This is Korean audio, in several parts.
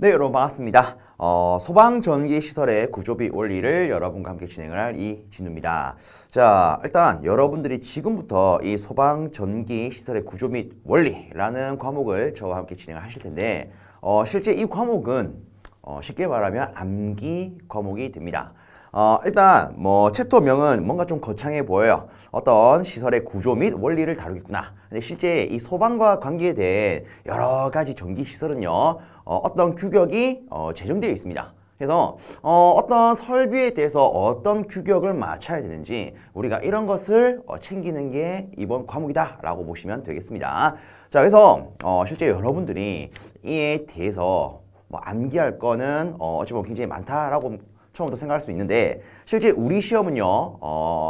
네, 여러분 반갑습니다. 소방전기시설의 구조비 원리를 여러분과 함께 진행을 할 이진우입니다. 자, 일단 여러분들이 지금부터 이 소방전기시설의 구조 및 원리라는 과목을 저와 함께 진행을 하실 텐데 실제 이 과목은 쉽게 말하면 암기 과목이 됩니다. 일단 챕터명은 뭔가 좀 거창해 보여요. 어떤 시설의 구조 및 원리를 다루겠구나. 근데 실제 이 소방과 관계에 대해 여러 가지 전기 시설은요, 어떤 규격이 제정되어 있습니다. 그래서 어떤 설비에 대해서 어떤 규격을 맞춰야 되는지 우리가 이런 것을 챙기는 게 이번 과목이다 라고 보시면 되겠습니다. 자, 그래서 실제 여러분들이 이에 대해서 암기할 거는 어찌 보면 굉장히 많다라고 처음부터 생각할 수 있는데 실제 우리 시험은요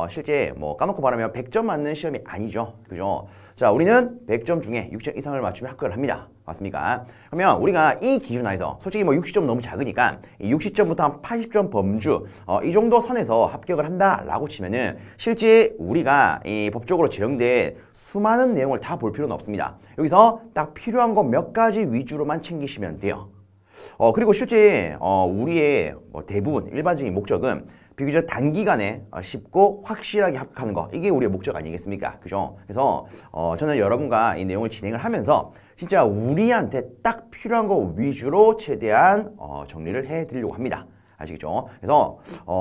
실제 까놓고 말하면 100점 맞는 시험이 아니죠. 그죠? 자, 우리는 100점 중에 60점 이상을 맞추면 합격을 합니다. 맞습니까? 그러면 우리가 이 기준 하에서 솔직히 60점 너무 작으니까 이 60점부터 한 80점 범주 이 정도 선에서 합격을 한다라고 치면은 실제 우리가 이 법적으로 제정된 수많은 내용을 다 볼 필요는 없습니다. 여기서 딱 필요한 거 몇 가지 위주로만 챙기시면 돼요. 그리고 실제 우리의 대부분 일반적인 목적은 비교적 단기간에 쉽고 확실하게 합격하는 거, 이게 우리의 목적 아니겠습니까? 그죠? 그래서 저는 여러분과 이 내용을 진행을 하면서 진짜 우리한테 딱 필요한 거 위주로 최대한 정리를 해드리려고 합니다. 아시겠죠? 그래서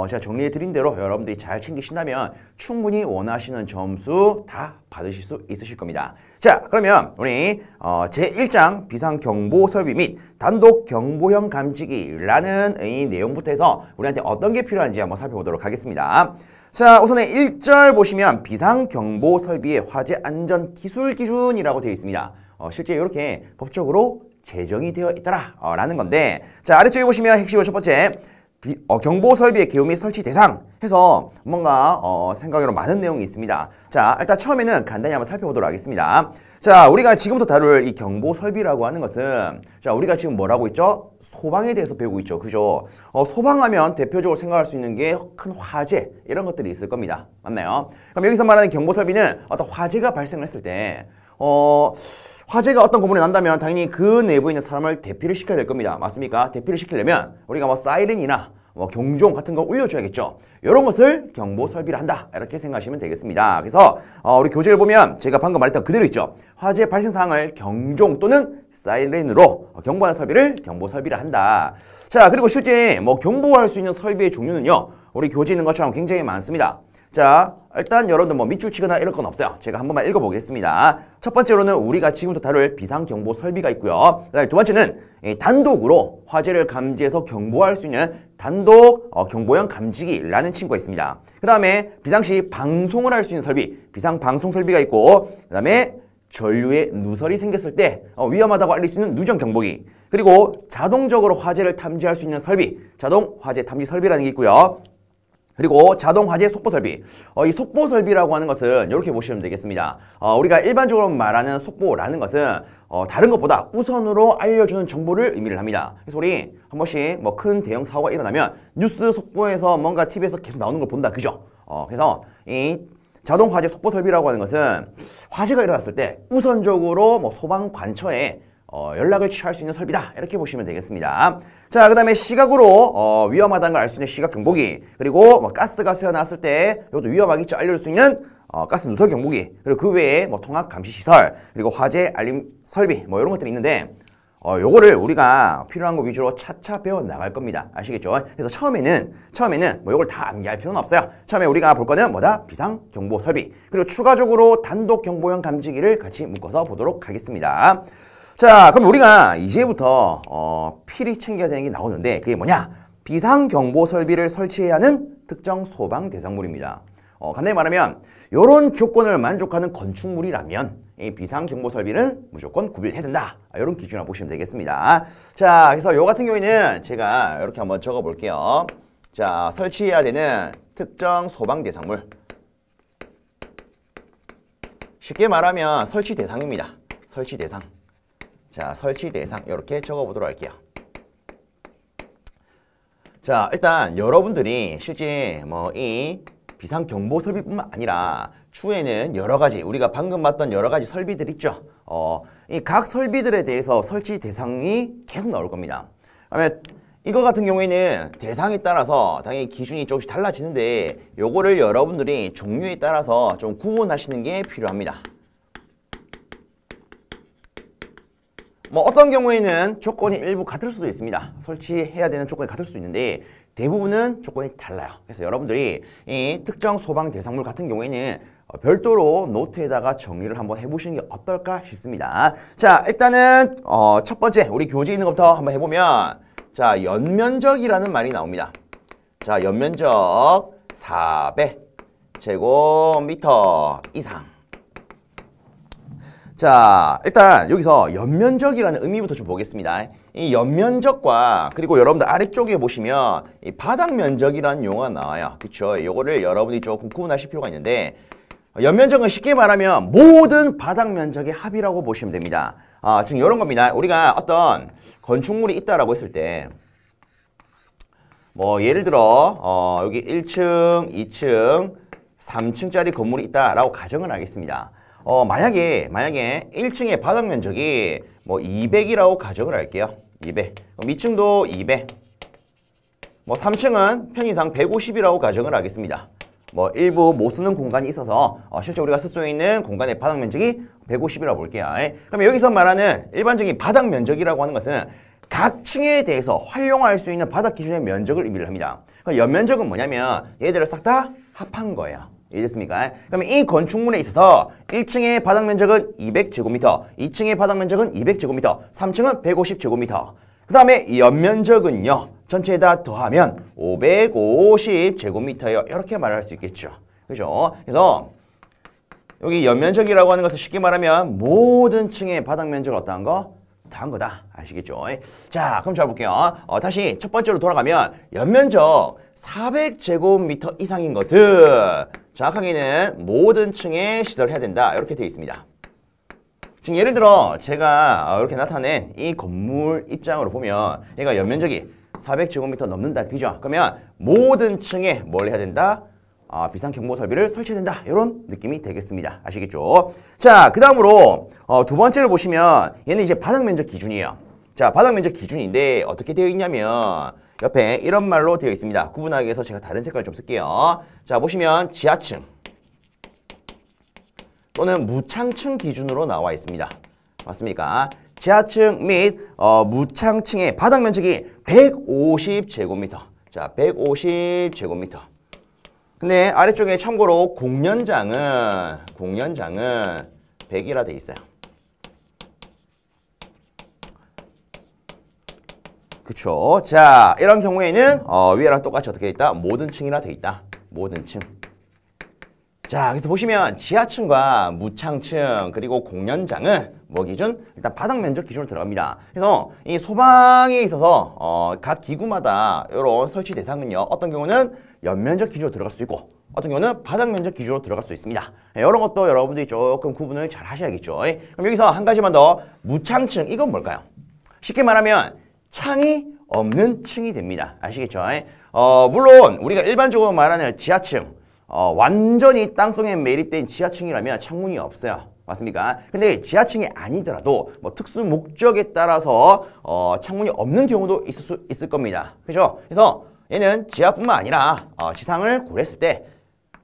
제가 정리해 드린 대로 여러분들이 잘 챙기신다면 충분히 원하시는 점수 다 받으실 수 있으실 겁니다. 자, 그러면 우리 제1장 비상경보 설비 및 단독 경보형 감지기라는 이 내용부터 해서 우리한테 어떤 게 필요한지 한번 살펴보도록 하겠습니다. 자, 우선에 1절 보시면 비상경보 설비의 화재 안전 기술 기준이라고 되어 있습니다. 실제 이렇게 법적으로 제정이 되어 있더라 라는 건데, 자, 아래쪽에 보시면 핵심은 첫 번째 경보 설비의 개요 및 설치 대상 해서 뭔가 생각으로 많은 내용이 있습니다. 자, 일단 처음에는 간단히 한번 살펴보도록 하겠습니다. 자, 우리가 지금부터 다룰 이 경보 설비라고 하는 것은, 자, 우리가 지금 뭐라고 있죠? 소방에 대해서 배우고 있죠. 그죠? 소방하면 대표적으로 생각할 수 있는 게 큰 화재, 이런 것들이 있을 겁니다. 맞나요? 그럼 여기서 말하는 경보 설비는 어떤 화재가 발생을 했을 때 화재가 어떤 건물에 난다면 당연히 그 내부에 있는 사람을 대피를 시켜야 될 겁니다. 맞습니까? 대피를 시키려면 우리가 사이렌이나 경종 같은 거 울려줘야겠죠. 이런 것을 경보 설비를 한다, 이렇게 생각하시면 되겠습니다. 그래서 우리 교재를 보면 제가 방금 말했던 그대로 있죠. 화재 발생 사항을 경종 또는 사이렌으로 경보하는 설비를 경보 설비를 한다. 자, 그리고 실제 경보할 수 있는 설비의 종류는요, 우리 교재에 있는 것처럼 굉장히 많습니다. 자, 일단 여러분들 밑줄 치거나 이럴 건 없어요. 제가 한 번만 읽어보겠습니다. 첫 번째로는 우리가 지금부터 다룰 비상경보 설비가 있고요. 그다음에 두 번째는 단독으로 화재를 감지해서 경보할 수 있는 단독 경보형 감지기라는 친구가 있습니다. 그 다음에 비상시 방송을 할 수 있는 설비, 비상방송 설비가 있고, 그 다음에 전류에 누설이 생겼을 때 위험하다고 알릴 수 있는 누정 경보기, 그리고 자동적으로 화재를 탐지할 수 있는 설비, 자동 화재 탐지 설비라는 게 있고요. 그리고 자동 화재 속보 설비. 이 속보 설비라고 하는 것은 이렇게 보시면 되겠습니다. 우리가 일반적으로 말하는 속보라는 것은 다른 것보다 우선으로 알려주는 정보를 의미를 합니다. 그래서 우리 한 번씩 큰 대형 사고가 일어나면 뉴스 속보에서 뭔가 TV에서 계속 나오는 걸 본다. 그죠? 그래서 이 자동 화재 속보 설비라고 하는 것은 화재가 일어났을 때 우선적으로 소방 관처에 연락을 취할 수 있는 설비다, 이렇게 보시면 되겠습니다. 자, 그 다음에 시각으로 위험하다는 걸 알 수 있는 시각 경보기, 그리고 가스가 새어나왔을 때 이것도 위험하겠죠, 알려줄 수 있는 가스 누설 경보기, 그리고 그 외에 통합 감시 시설, 그리고 화재 알림 설비 이런 것들이 있는데 요거를 우리가 필요한 거 위주로 차차 배워 나갈 겁니다. 아시겠죠? 그래서 처음에는 요걸 다 암기할 필요는 없어요. 처음에 우리가 볼 거는 뭐다? 비상 경보 설비, 그리고 추가적으로 단독 경보형 감지기를 같이 묶어서 보도록 하겠습니다. 자, 그럼 우리가 이제부터 필히 챙겨야 되는 게 나오는데, 그게 뭐냐? 비상경보 설비를 설치해야 하는 특정 소방 대상물입니다. 간단히 말하면 이런 조건을 만족하는 건축물이라면 이 비상경보 설비는 무조건 구비해야 된다, 이런 기준으로 보시면 되겠습니다. 자, 그래서 요 같은 경우에는 제가 이렇게 한번 적어 볼게요. 자, 설치해야 되는 특정 소방 대상물, 쉽게 말하면 설치 대상입니다. 설치 대상. 자, 설치 대상 이렇게 적어보도록 할게요. 자, 일단 여러분들이 실제 이 비상경보 설비뿐만 아니라 추후에는 여러 가지 우리가 방금 봤던 여러 가지 설비들 있죠. 이 각 설비들에 대해서 설치 대상이 계속 나올 겁니다. 그다음에 이거 같은 경우에는 대상에 따라서 당연히 기준이 조금씩 달라지는데 요거를 여러분들이 종류에 따라서 좀 구분하시는 게 필요합니다. 뭐 어떤 경우에는 조건이 일부 같을 수도 있습니다. 설치해야 되는 조건이 같을 수도 있는데 대부분은 조건이 달라요. 그래서 여러분들이 이 특정 소방 대상물 같은 경우에는 별도로 노트에다가 정리를 한번 해보시는 게 어떨까 싶습니다. 자, 일단은 첫 번째 우리 교재에 있는 것부터 한번 해보면 자, 연면적이라는 말이 나옵니다. 자, 연면적 400제곱미터 이상. 자, 일단 여기서 연면적이라는 의미부터 좀 보겠습니다. 이 연면적과 그리고 여러분들 아래쪽에 보시면 이 바닥면적이라는 용어가 나와요. 그쵸? 이거를 여러분이 조금 구분하실 필요가 있는데 연면적은 쉽게 말하면 모든 바닥면적의 합이라고 보시면 됩니다. 지금 이런 겁니다. 우리가 어떤 건축물이 있다라고 했을 때 뭐 예를 들어 여기 1층, 2층, 3층짜리 건물이 있다라고 가정을 하겠습니다. 만약에 1층의 바닥 면적이 뭐 200이라고 가정을 할게요. 200. 그럼 2층도 200. 뭐 3층은 편의상 150이라고 가정을 하겠습니다. 뭐 일부 못 쓰는 공간이 있어서 실제 우리가 쓸 수 있는 공간의 바닥 면적이 150이라고 볼게요. 그럼 여기서 말하는 일반적인 바닥 면적이라고 하는 것은 각 층에 대해서 활용할 수 있는 바닥 기준의 면적을 의미를 합니다. 그럼 연면적은 뭐냐면 얘들을 싹 다 합한 거예요. 이해됐습니까? 그러면 이 건축물에 있어서 1층의 바닥 면적은 200제곱미터, 2층의 바닥 면적은 200제곱미터, 3층은 150제곱미터. 그 다음에 연면적은요, 전체에다 더하면 550제곱미터예요. 이렇게 말할 수 있겠죠. 그죠? 그래서 여기 연면적이라고 하는 것을 쉽게 말하면 모든 층의 바닥 면적을 어떠한 거? 다 한 거다. 아시겠죠? 자, 그럼 잘 볼게요. 다시 첫 번째로 돌아가면 연면적 400제곱미터 이상인 것은 정확하게는 모든 층에 시설을 해야 된다. 이렇게 되어 있습니다. 지금 예를 들어 제가 이렇게 나타낸 이 건물 입장으로 보면 얘가 연면적이 400제곱미터 넘는다. 그죠? 그러면 모든 층에 뭘 해야 된다? 비상경보 설비를 설치해야 된다. 이런 느낌이 되겠습니다. 아시겠죠? 자, 그 다음으로 두 번째를 보시면 얘는 이제 바닥 면적 기준이에요. 자, 바닥 면적 기준인데 어떻게 되어 있냐면 옆에 이런 말로 되어 있습니다. 구분하기 위해서 제가 다른 색깔 좀 쓸게요. 자, 보시면 지하층 또는 무창층 기준으로 나와 있습니다. 맞습니까? 지하층 및 무창층의 바닥 면적이 150제곱미터. 자, 150제곱미터. 근데 아래쪽에 참고로 공연장은 100이라 돼 있어요. 그쵸? 자, 이런 경우에는 위에랑 똑같이 어떻게 돼 있다? 모든 층이라 돼 있다. 모든 층. 자, 그래서 보시면 지하층과 무창층 그리고 공연장은 뭐 기준? 일단 바닥 면적 기준으로 들어갑니다. 그래서 이 소방에 있어서 각 기구마다 이런 설치 대상은요. 어떤 경우는 연면적 기준으로 들어갈 수 있고 어떤 경우는 바닥 면적 기준으로 들어갈 수 있습니다. 이런 것도 여러분들이 조금 구분을 잘 하셔야겠죠. 그럼 여기서 한 가지만 더. 무창층 이건 뭘까요? 쉽게 말하면 창이 없는 층이 됩니다. 아시겠죠? 물론 우리가 일반적으로 말하는 지하층 완전히 땅속에 매립된 지하층이라면 창문이 없어요. 맞습니까? 근데 지하층이 아니더라도 뭐 특수 목적에 따라서 창문이 없는 경우도 있을 수 있을 겁니다. 그죠? 그래서 얘는 지하뿐만 아니라 지상을 고려했을 때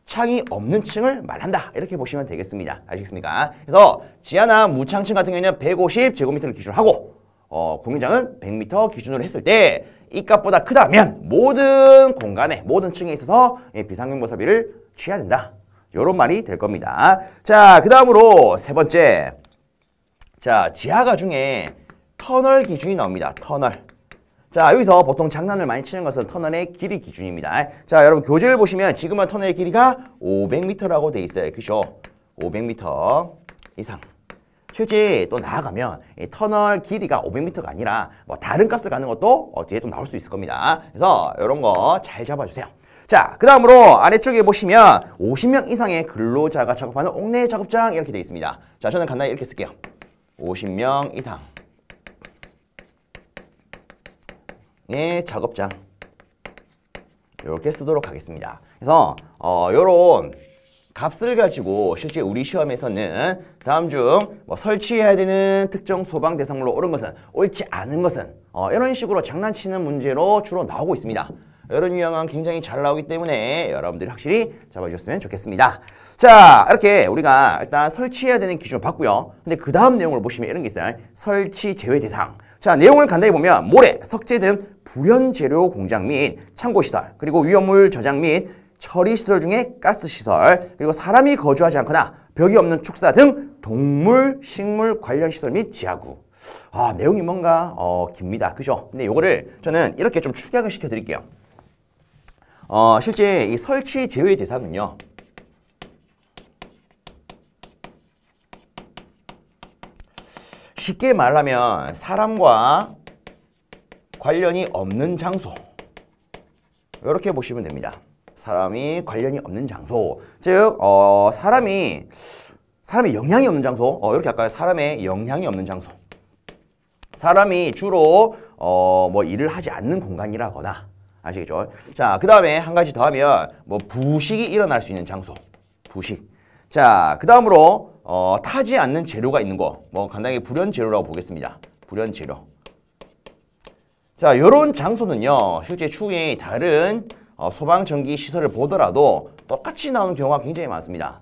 창이 없는 층을 말한다. 이렇게 보시면 되겠습니다. 아시겠습니까? 그래서 지하나 무창층 같은 경우에는 150제곱미터를 기준으로 하고 공연장은 100m 기준으로 했을 때 이 값보다 크다면 모든 공간에 모든 층에 있어서 비상경보 설비를 취해야 된다. 요런 말이 될 겁니다. 자, 그 다음으로 세 번째. 자, 지하가 중에 터널 기준이 나옵니다. 터널. 자, 여기서 보통 장난을 많이 치는 것은 터널의 길이 기준입니다. 자, 여러분 교재를 보시면 지금은 터널의 길이가 500m라고 돼 있어요. 그죠? 500m 이상. 실제 또 나아가면 이 터널 길이가 500m가 아니라 뭐 다른 값을 가는 것도 뒤에 또 나올 수 있을 겁니다. 그래서 이런 거 잘 잡아주세요. 자, 그 다음으로 아래쪽에 보시면 50명 이상의 근로자가 작업하는 옥내 작업장 이렇게 되어 있습니다. 자, 저는 간단히 이렇게 쓸게요. 50명 이상의 작업장 이렇게 쓰도록 하겠습니다. 그래서 요런 값을 가지고 실제 우리 시험에서는 다음 중 뭐 설치해야 되는 특정 소방 대상물로 옳은 것은 옳지 않은 것은 이런 식으로 장난치는 문제로 주로 나오고 있습니다. 이런 유형은 굉장히 잘 나오기 때문에 여러분들이 확실히 잡아주셨으면 좋겠습니다. 자, 이렇게 우리가 일단 설치해야 되는 기준을 봤고요. 근데 그 다음 내용을 보시면 이런 게 있어요. 설치 제외 대상. 자, 내용을 간단히 보면 모래, 석재 등 불연 재료 공장 및 창고 시설, 그리고 위험물 저장 및 처리 시설 중에 가스 시설, 그리고 사람이 거주하지 않거나 벽이 없는 축사 등 동물, 식물 관련 시설 및 지하구. 내용이 뭔가 깁니다. 그죠? 근데 요거를 저는 이렇게 좀 축약을 시켜 드릴게요. 실제 이 설치 제외 대상은요. 쉽게 말하면 사람과 관련이 없는 장소. 이렇게 보시면 됩니다. 사람이 관련이 없는 장소. 즉, 사람이 영향이 없는 장소. 이렇게 할까요? 사람의 영향이 없는 장소. 사람이 주로 뭐 일을 하지 않는 공간이라거나, 아시겠죠? 자, 그 다음에 한 가지 더 하면 뭐 부식이 일어날 수 있는 장소. 부식. 자, 그 다음으로 타지 않는 재료가 있는 거. 뭐 간단하게 불연 재료라고 보겠습니다. 불연 재료. 자, 요런 장소는요. 실제 추후에 다른 소방 전기 시설을 보더라도 똑같이 나오는 경우가 굉장히 많습니다.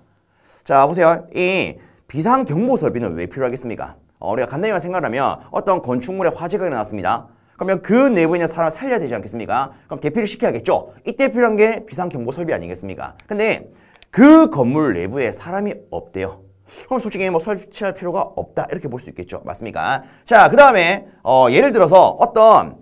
자, 보세요. 이 비상 경보 설비는 왜 필요하겠습니까? 우리가 간단히 생각하면 어떤 건축물에 화재가 일어났습니다. 그러면 그 내부에 있는 사람을 살려야 되지 않겠습니까? 그럼 대피를 시켜야겠죠? 이때 필요한 게 비상경보 설비 아니겠습니까? 근데 그 건물 내부에 사람이 없대요. 그럼 솔직히 뭐 설치할 필요가 없다 이렇게 볼 수 있겠죠? 맞습니까? 자, 그 다음에 예를 들어서 어떤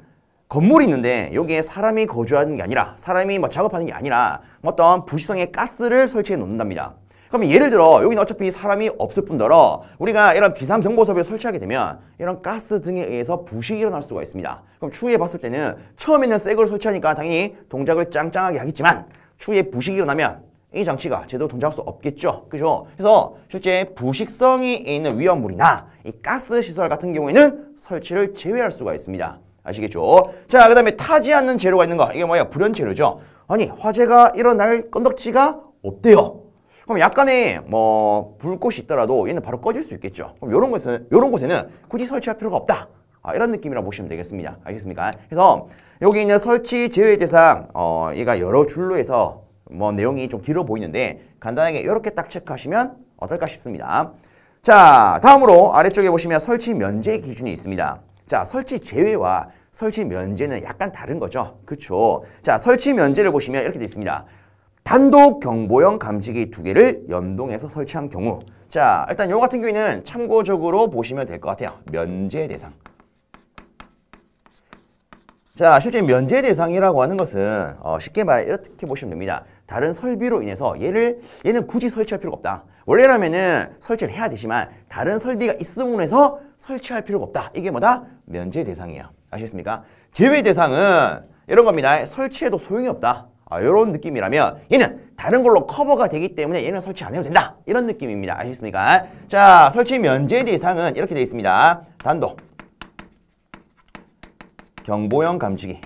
건물이 있는데 여기에 사람이 거주하는 게 아니라 사람이 뭐 작업하는 게 아니라 어떤 부식성의 가스를 설치해 놓는답니다. 그러면 예를 들어 여기는 어차피 사람이 없을 뿐더러 우리가 이런 비상경보설비를 설치하게 되면 이런 가스 등에 의해서 부식이 일어날 수가 있습니다. 그럼 추후에 봤을 때는 처음에는 새 걸 설치하니까 당연히 동작을 짱짱하게 하겠지만 추후에 부식이 일어나면 이 장치가 제대로 동작할 수 없겠죠. 그죠? 그래서 실제 부식성이 있는 위험물이나 이 가스 시설 같은 경우에는 설치를 제외할 수가 있습니다. 아시겠죠? 자, 그 다음에 타지 않는 재료가 있는 거. 이게 뭐야? 불연 재료죠. 아니, 화재가 일어날 건덕지가 없대요. 그럼 약간의 뭐 불꽃이 있더라도 얘는 바로 꺼질 수 있겠죠. 그럼 요런 곳에는 굳이 설치할 필요가 없다. 이런 느낌이라고 보시면 되겠습니다. 알겠습니까? 그래서 여기 있는 설치 제외 대상 얘가 여러 줄로 해서 뭐 내용이 좀 길어 보이는데 간단하게 이렇게 딱 체크하시면 어떨까 싶습니다. 자, 다음으로 아래쪽에 보시면 설치 면제 기준이 있습니다. 자, 설치 제외와 설치 면제는 약간 다른 거죠. 그쵸? 자, 설치 면제를 보시면 이렇게 되어 있습니다. 단독 경보용 감지기 2개를 연동해서 설치한 경우. 자, 일단 요 같은 경우에는 참고적으로 보시면 될 것 같아요. 면제 대상. 자, 실제 면제 대상이라고 하는 것은 쉽게 말해 이렇게 보시면 됩니다. 다른 설비로 인해서 얘는 굳이 설치할 필요가 없다. 원래라면은 설치를 해야 되지만 다른 설비가 있음으로 해서 설치할 필요가 없다. 이게 뭐다? 면제 대상이에요. 아시겠습니까? 제외 대상은 이런 겁니다. 설치해도 소용이 없다. 이런 느낌이라면 얘는 다른 걸로 커버가 되기 때문에 얘는 설치 안 해도 된다. 이런 느낌입니다. 아시겠습니까? 자, 설치 면제 대상은 이렇게 되어 있습니다. 단독 경보용 감지기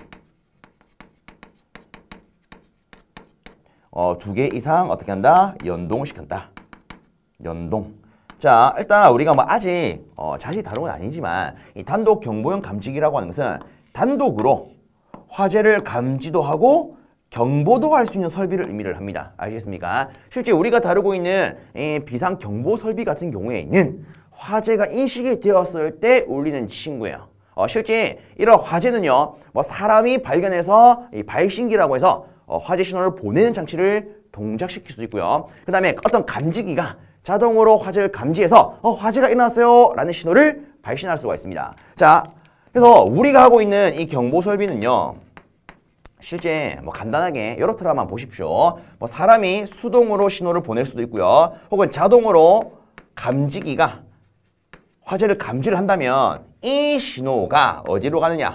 2개 이상 어떻게 한다? 연동시킨다. 연동. 자, 일단 우리가 뭐 아직 자세히 다룬 건 아니지만 이 단독 경보용 감지기라고 하는 것은 단독으로 화재를 감지도 하고 경보도 할 수 있는 설비를 의미를 합니다. 알겠습니까? 실제 우리가 다루고 있는 이 비상 경보 설비 같은 경우에는 화재가 인식이 되었을 때 울리는 친구예요. 실제 이런 화재는요, 뭐 사람이 발견해서 이 발신기라고 해서 화재 신호를 보내는 장치를 동작시킬 수 있고요. 그 다음에 어떤 감지기가 자동으로 화재를 감지해서 화재가 일어났어요 라는 신호를 발신할 수가 있습니다. 자, 그래서 우리가 하고 있는 이 경보 설비는요, 실제 뭐 간단하게 이렇더라만 보십시오. 뭐 사람이 수동으로 신호를 보낼 수도 있고요. 혹은 자동으로 감지기가 화재를 감지를 한다면 이 신호가 어디로 가느냐?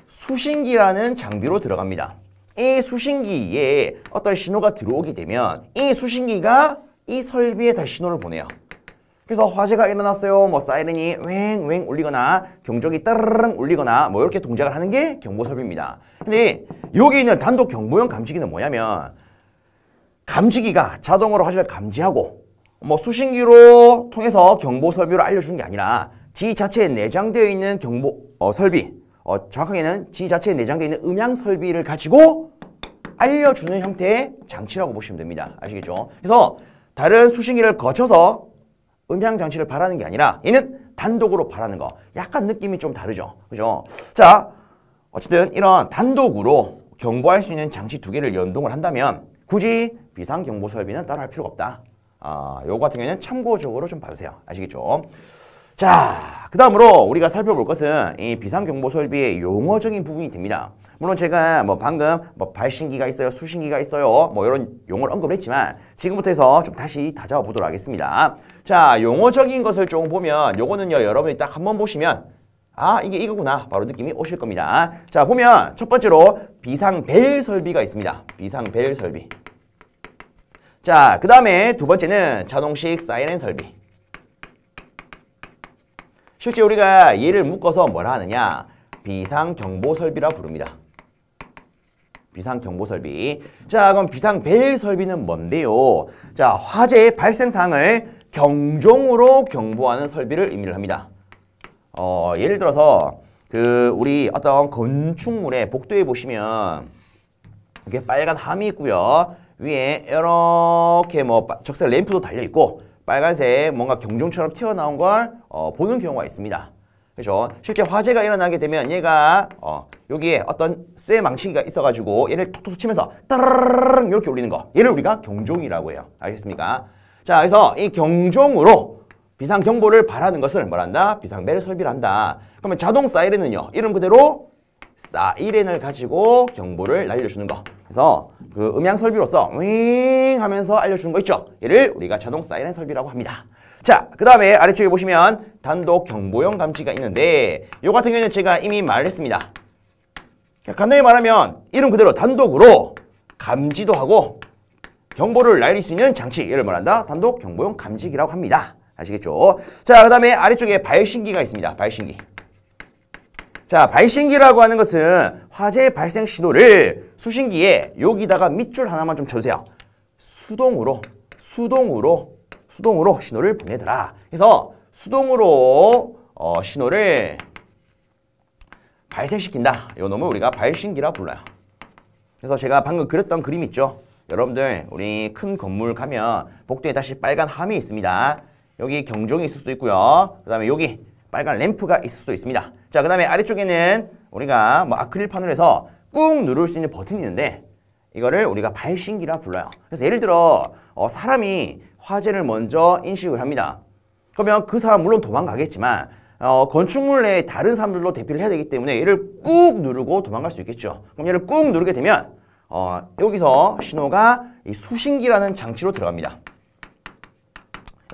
수신기라는 장비로 들어갑니다. 이 수신기에 어떤 신호가 들어오게 되면 이 수신기가 이 설비에 다시 신호를 보내요. 그래서 화재가 일어났어요. 뭐 사이렌이 왱왱 울리거나 경적이 따르릉 울리거나 뭐 이렇게 동작을 하는 게 경보 설비입니다. 근데 여기 있는 단독 경보용 감지기는 뭐냐면 감지기가 자동으로 화재를 감지하고 뭐 수신기로 통해서 경보 설비로 알려주는 게 아니라 지 자체에 내장되어 있는 경보 설비 정확하게는 지 자체에 내장되어 있는 음향 설비를 가지고 알려주는 형태의 장치라고 보시면 됩니다. 아시겠죠? 그래서 다른 수신기를 거쳐서 음향 장치를 바라는 게 아니라 얘는 단독으로 바라는 거. 약간 느낌이 좀 다르죠. 그죠? 자, 어쨌든 이런 단독으로 경보할 수 있는 장치 두 개를 연동을 한다면 굳이 비상경보 설비는 따로 할 필요가 없다. 요거 같은 경우에는 참고적으로 좀 봐주세요. 아시겠죠? 자, 그 다음으로 우리가 살펴볼 것은 이 비상경보 설비의 용어적인 부분이 됩니다. 물론 제가 방금 발신기가 있어요, 수신기가 있어요, 이런 용어를 언급을 했지만 지금부터 해서 좀 다시 다잡아 보도록 하겠습니다. 자, 용어적인 것을 조금 보면 요거는요, 여러분이 딱 한번 보시면 이게 이거구나 바로 느낌이 오실 겁니다. 자, 보면 첫 번째로 비상벨 설비가 있습니다. 비상벨 설비. 자, 그 다음에 두 번째는 자동식 사이렌 설비. 실제 우리가 얘를 묶어서 뭐라 하느냐, 비상경보 설비라 부릅니다. 비상경보 설비. 자, 그럼 비상벨 설비는 뭔데요? 자, 화재 발생 사항을 경종으로 경보하는 설비를 의미를 합니다. 예를 들어서 우리 어떤 건축물의 복도에 보시면 이렇게 빨간 함이 있고요. 위에 이렇게 적색 램프도 달려 있고 빨간색 뭔가 경종처럼 튀어나온 걸 보는 경우가 있습니다. 그렇죠? 실제 화재가 일어나게 되면 얘가 여기에 어떤 쇠 망치기가 있어가지고 얘를 톡톡 치면서 따르르르 이렇게 울리는 거, 얘를 우리가 경종이라고 해요. 알겠습니까? 자, 그래서 이 경종으로 비상경보를 바라는 것을 뭐란다? 비상벨 설비를 한다. 그러면 자동 사이렌은요, 이름 그대로 사이렌을 가지고 경보를 날려주는 거. 그래서 그 음향 설비로서 윙 하면서 알려주는 거 있죠? 얘를 우리가 자동 사이렌 설비라고 합니다. 자, 그 다음에 아래쪽에 보시면 단독 경보용 감지가 있는데 요 같은 경우에는 제가 이미 말했습니다. 간단히 말하면 이름 그대로 단독으로 감지도 하고 경보를 날릴 수 있는 장치, 얘를 뭐란다? 단독 경보용 감지기라고 합니다. 아시겠죠? 자, 그 다음에 아래쪽에 발신기가 있습니다. 발신기. 자, 발신기라고 하는 것은 화재 발생 신호를 수신기에 여기다가 밑줄 하나만 좀 쳐주세요. 수동으로 신호를 보내더라. 그래서 수동으로 신호를 발생시킨다. 이 놈을 우리가 발신기라 불러요. 그래서 제가 방금 그렸던 그림 있죠? 여러분들 우리 큰 건물 가면 복도에 다시 빨간 함이 있습니다. 여기 경종이 있을 수도 있고요. 그 다음에 여기 빨간 램프가 있을 수도 있습니다. 자, 그 다음에 아래쪽에는 우리가 아크릴판으로 해서 꾹 누를 수 있는 버튼이 있는데 이거를 우리가 발신기라 불러요. 그래서 예를 들어 사람이 화재를 먼저 인식을 합니다. 그러면 그 사람 물론 도망가겠지만 건축물 내에 다른 사람들도 대피를 해야 되기 때문에 얘를 꾹 누르고 도망갈 수 있겠죠. 그럼 얘를 꾹 누르게 되면 여기서 신호가 이 수신기라는 장치로 들어갑니다.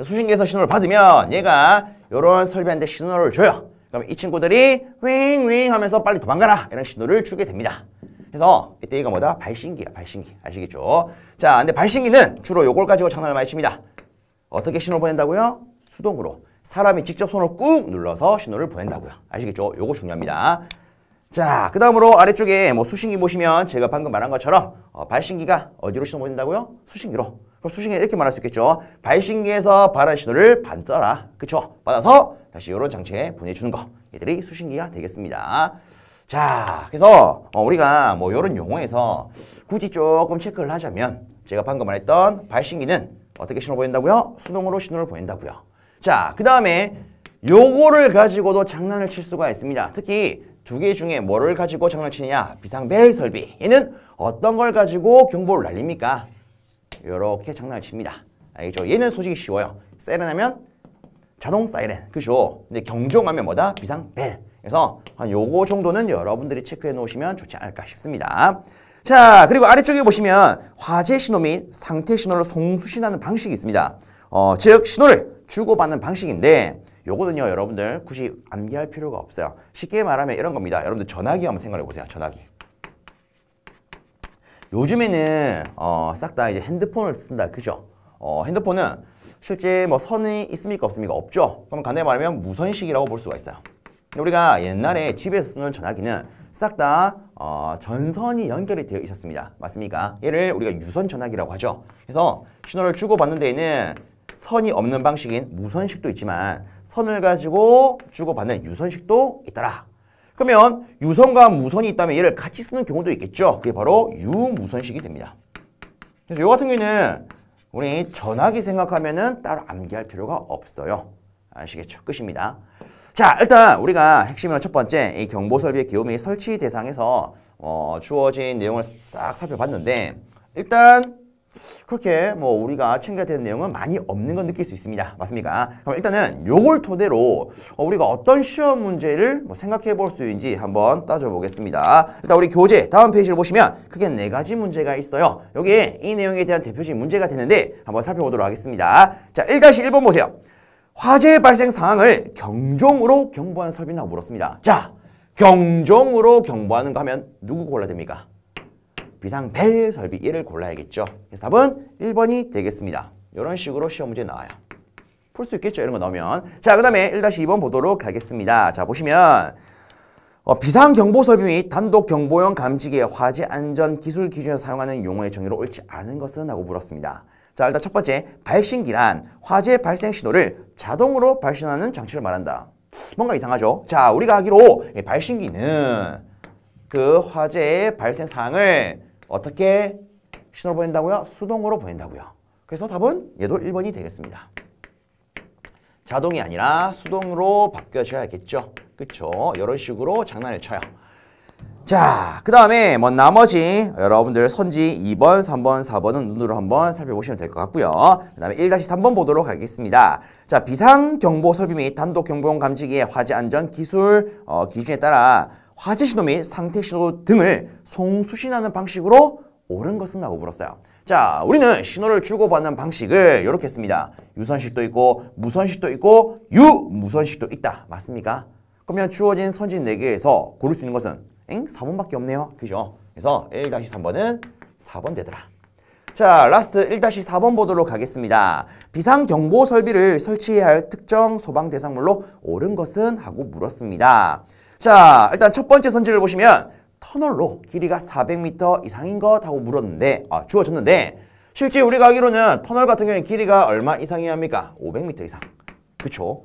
수신기에서 신호를 받으면 얘가 이런 설비한테 신호를 줘요. 그럼 이 친구들이 윙윙 하면서 빨리 도망가라 이런 신호를 주게 됩니다. 그래서 이때 이거 뭐다? 발신기야, 발신기. 아시겠죠? 자, 근데 발신기는 주로 요걸 가지고 장난을 많이 칩니다. 어떻게 신호를 보낸다고요? 수동으로. 사람이 직접 손을 꾹 눌러서 신호를 보낸다고요. 아시겠죠? 요거 중요합니다. 자, 그 다음으로 아래쪽에 수신기 보시면 제가 방금 말한 것처럼 발신기가 어디로 신호 보낸다고요? 수신기로. 그럼 수신기 이렇게 말할 수 있겠죠? 발신기에서 발한 신호를 받더라. 그쵸? 받아서 다시 이런 장치에 보내주는 거. 얘들이 수신기가 되겠습니다. 자, 그래서 우리가 이런 용어에서 굳이 조금 체크를 하자면 제가 방금 말했던 발신기는 어떻게 신호 보낸다고요? 수동으로 신호를 보낸다고요. 자, 그 다음에 요거를 가지고도 장난을 칠 수가 있습니다. 특히 두 개 중에 뭐를 가지고 장난을 치느냐? 비상벨 설비. 얘는 어떤 걸 가지고 경보를 날립니까? 요렇게 장난을 칩니다. 알겠죠? 얘는 솔직히 쉬워요. 사이렌 하면 자동 사이렌. 그죠? 근데 경종하면 뭐다? 비상벨. 그래서 한 요거 정도는 여러분들이 체크해 놓으시면 좋지 않을까 싶습니다. 자, 그리고 아래쪽에 보시면 화재 신호 및 상태 신호를 송수신하는 방식이 있습니다. 즉 신호를 주고받는 방식인데 요거는요 여러분들 굳이 암기할 필요가 없어요. 쉽게 말하면 이런 겁니다. 여러분들 전화기 한번 생각해 보세요. 전화기. 요즘에는 싹 다 이제 핸드폰을 쓴다. 그죠? 핸드폰은 실제 선이 있습니까 없습니까? 없죠. 그럼 간단히 말하면 무선식이라고 볼 수가 있어요. 우리가 옛날에 집에서 쓰는 전화기는 싹 다 전선이 연결이 되어 있었습니다. 맞습니까? 얘를 우리가 유선 전화기라고 하죠. 그래서 신호를 주고받는 데에는 선이 없는 방식인 무선식도 있지만 선을 가지고 주고받는 유선식도 있더라. 그러면 유선과 무선이 있다면 얘를 같이 쓰는 경우도 있겠죠. 그게 바로 유무선식이 됩니다. 그래서 요 같은 경우에는 우리 전화기 생각하면은 따로 암기할 필요가 없어요. 아시겠죠? 끝입니다. 자, 일단 우리가 핵심은 첫 번째 이 경보 설비의 기호 및 설치 대상에서 주어진 내용을 싹 살펴봤는데 일단 그렇게 우리가 챙겨야 되는 내용은 많이 없는 건 느낄 수 있습니다. 맞습니까? 그럼 일단은 요걸 토대로 우리가 어떤 시험 문제를 생각해 볼 수 있는지 한번 따져보겠습니다. 일단 우리 교재 다음 페이지를 보시면 크게 4가지 문제가 있어요. 여기에 이 내용에 대한 대표적인 문제가 되는데 한번 살펴보도록 하겠습니다. 자, 1-1번 보세요. 화재 발생 상황을 경종으로 경보하는 설비라고 물었습니다. 자, 경종으로 경보하는 거 하면 누구 골라야 됩니까? 비상벨 설비 얘를 골라야겠죠. 그래서 답은 1번이 되겠습니다. 이런 식으로 시험 문제 나와요. 풀 수 있겠죠. 이런 거 나오면. 자, 그 다음에 1-2번 보도록 하겠습니다. 자, 보시면 비상경보 설비 및 단독경보용 감지기의 화재 안전 기술 기준에서 사용하는 용어의 정의로 옳지 않은 것은? 하고 물었습니다. 자, 일단 첫 번째, 발신기란 화재 발생 신호를 자동으로 발신하는 장치를 말한다. 뭔가 이상하죠? 자, 우리가 하기로 발신기는 그 화재의 발생 상황을 어떻게 신호로 보낸다고요? 수동으로 보낸다고요. 그래서 답은 얘도 1번이 되겠습니다. 자동이 아니라 수동으로 바뀌어져야겠죠. 그쵸? 이런 식으로 장난을 쳐요. 자, 그 다음에 나머지 여러분들 선지 2번, 3번, 4번은 눈으로 한번 살펴보시면 될 것 같고요. 그 다음에 1-3번 보도록 하겠습니다. 자, 비상경보 설비 및 단독경보용 감지기의 화재 안전 기술 기준에 따라 화재 신호 및 상태 신호 등을 송수신하는 방식으로 옳은 것은? 하고 물었어요. 자, 우리는 신호를 주고받는 방식을 이렇게 했습니다. 유선식도 있고 무선식도 있고 유무선식도 있다. 맞습니까? 그러면 주어진 선지 4개에서 고를 수 있는 것은 4번밖에 없네요. 그죠? 그래서 1-3번은 4번 되더라. 자, 라스트 1-4번 보도록 하겠습니다. 비상경보 설비를 설치해야 할 특정 소방 대상물로 옳은 것은? 하고 물었습니다. 자, 일단 첫 번째 선지를 보시면 터널로 길이가 400m 이상인 것? 하고 물었는데 주어졌는데 실제 우리가 알기로는 터널 같은 경우에 길이가 얼마 이상이어야 합니까? 500m 이상. 그쵸?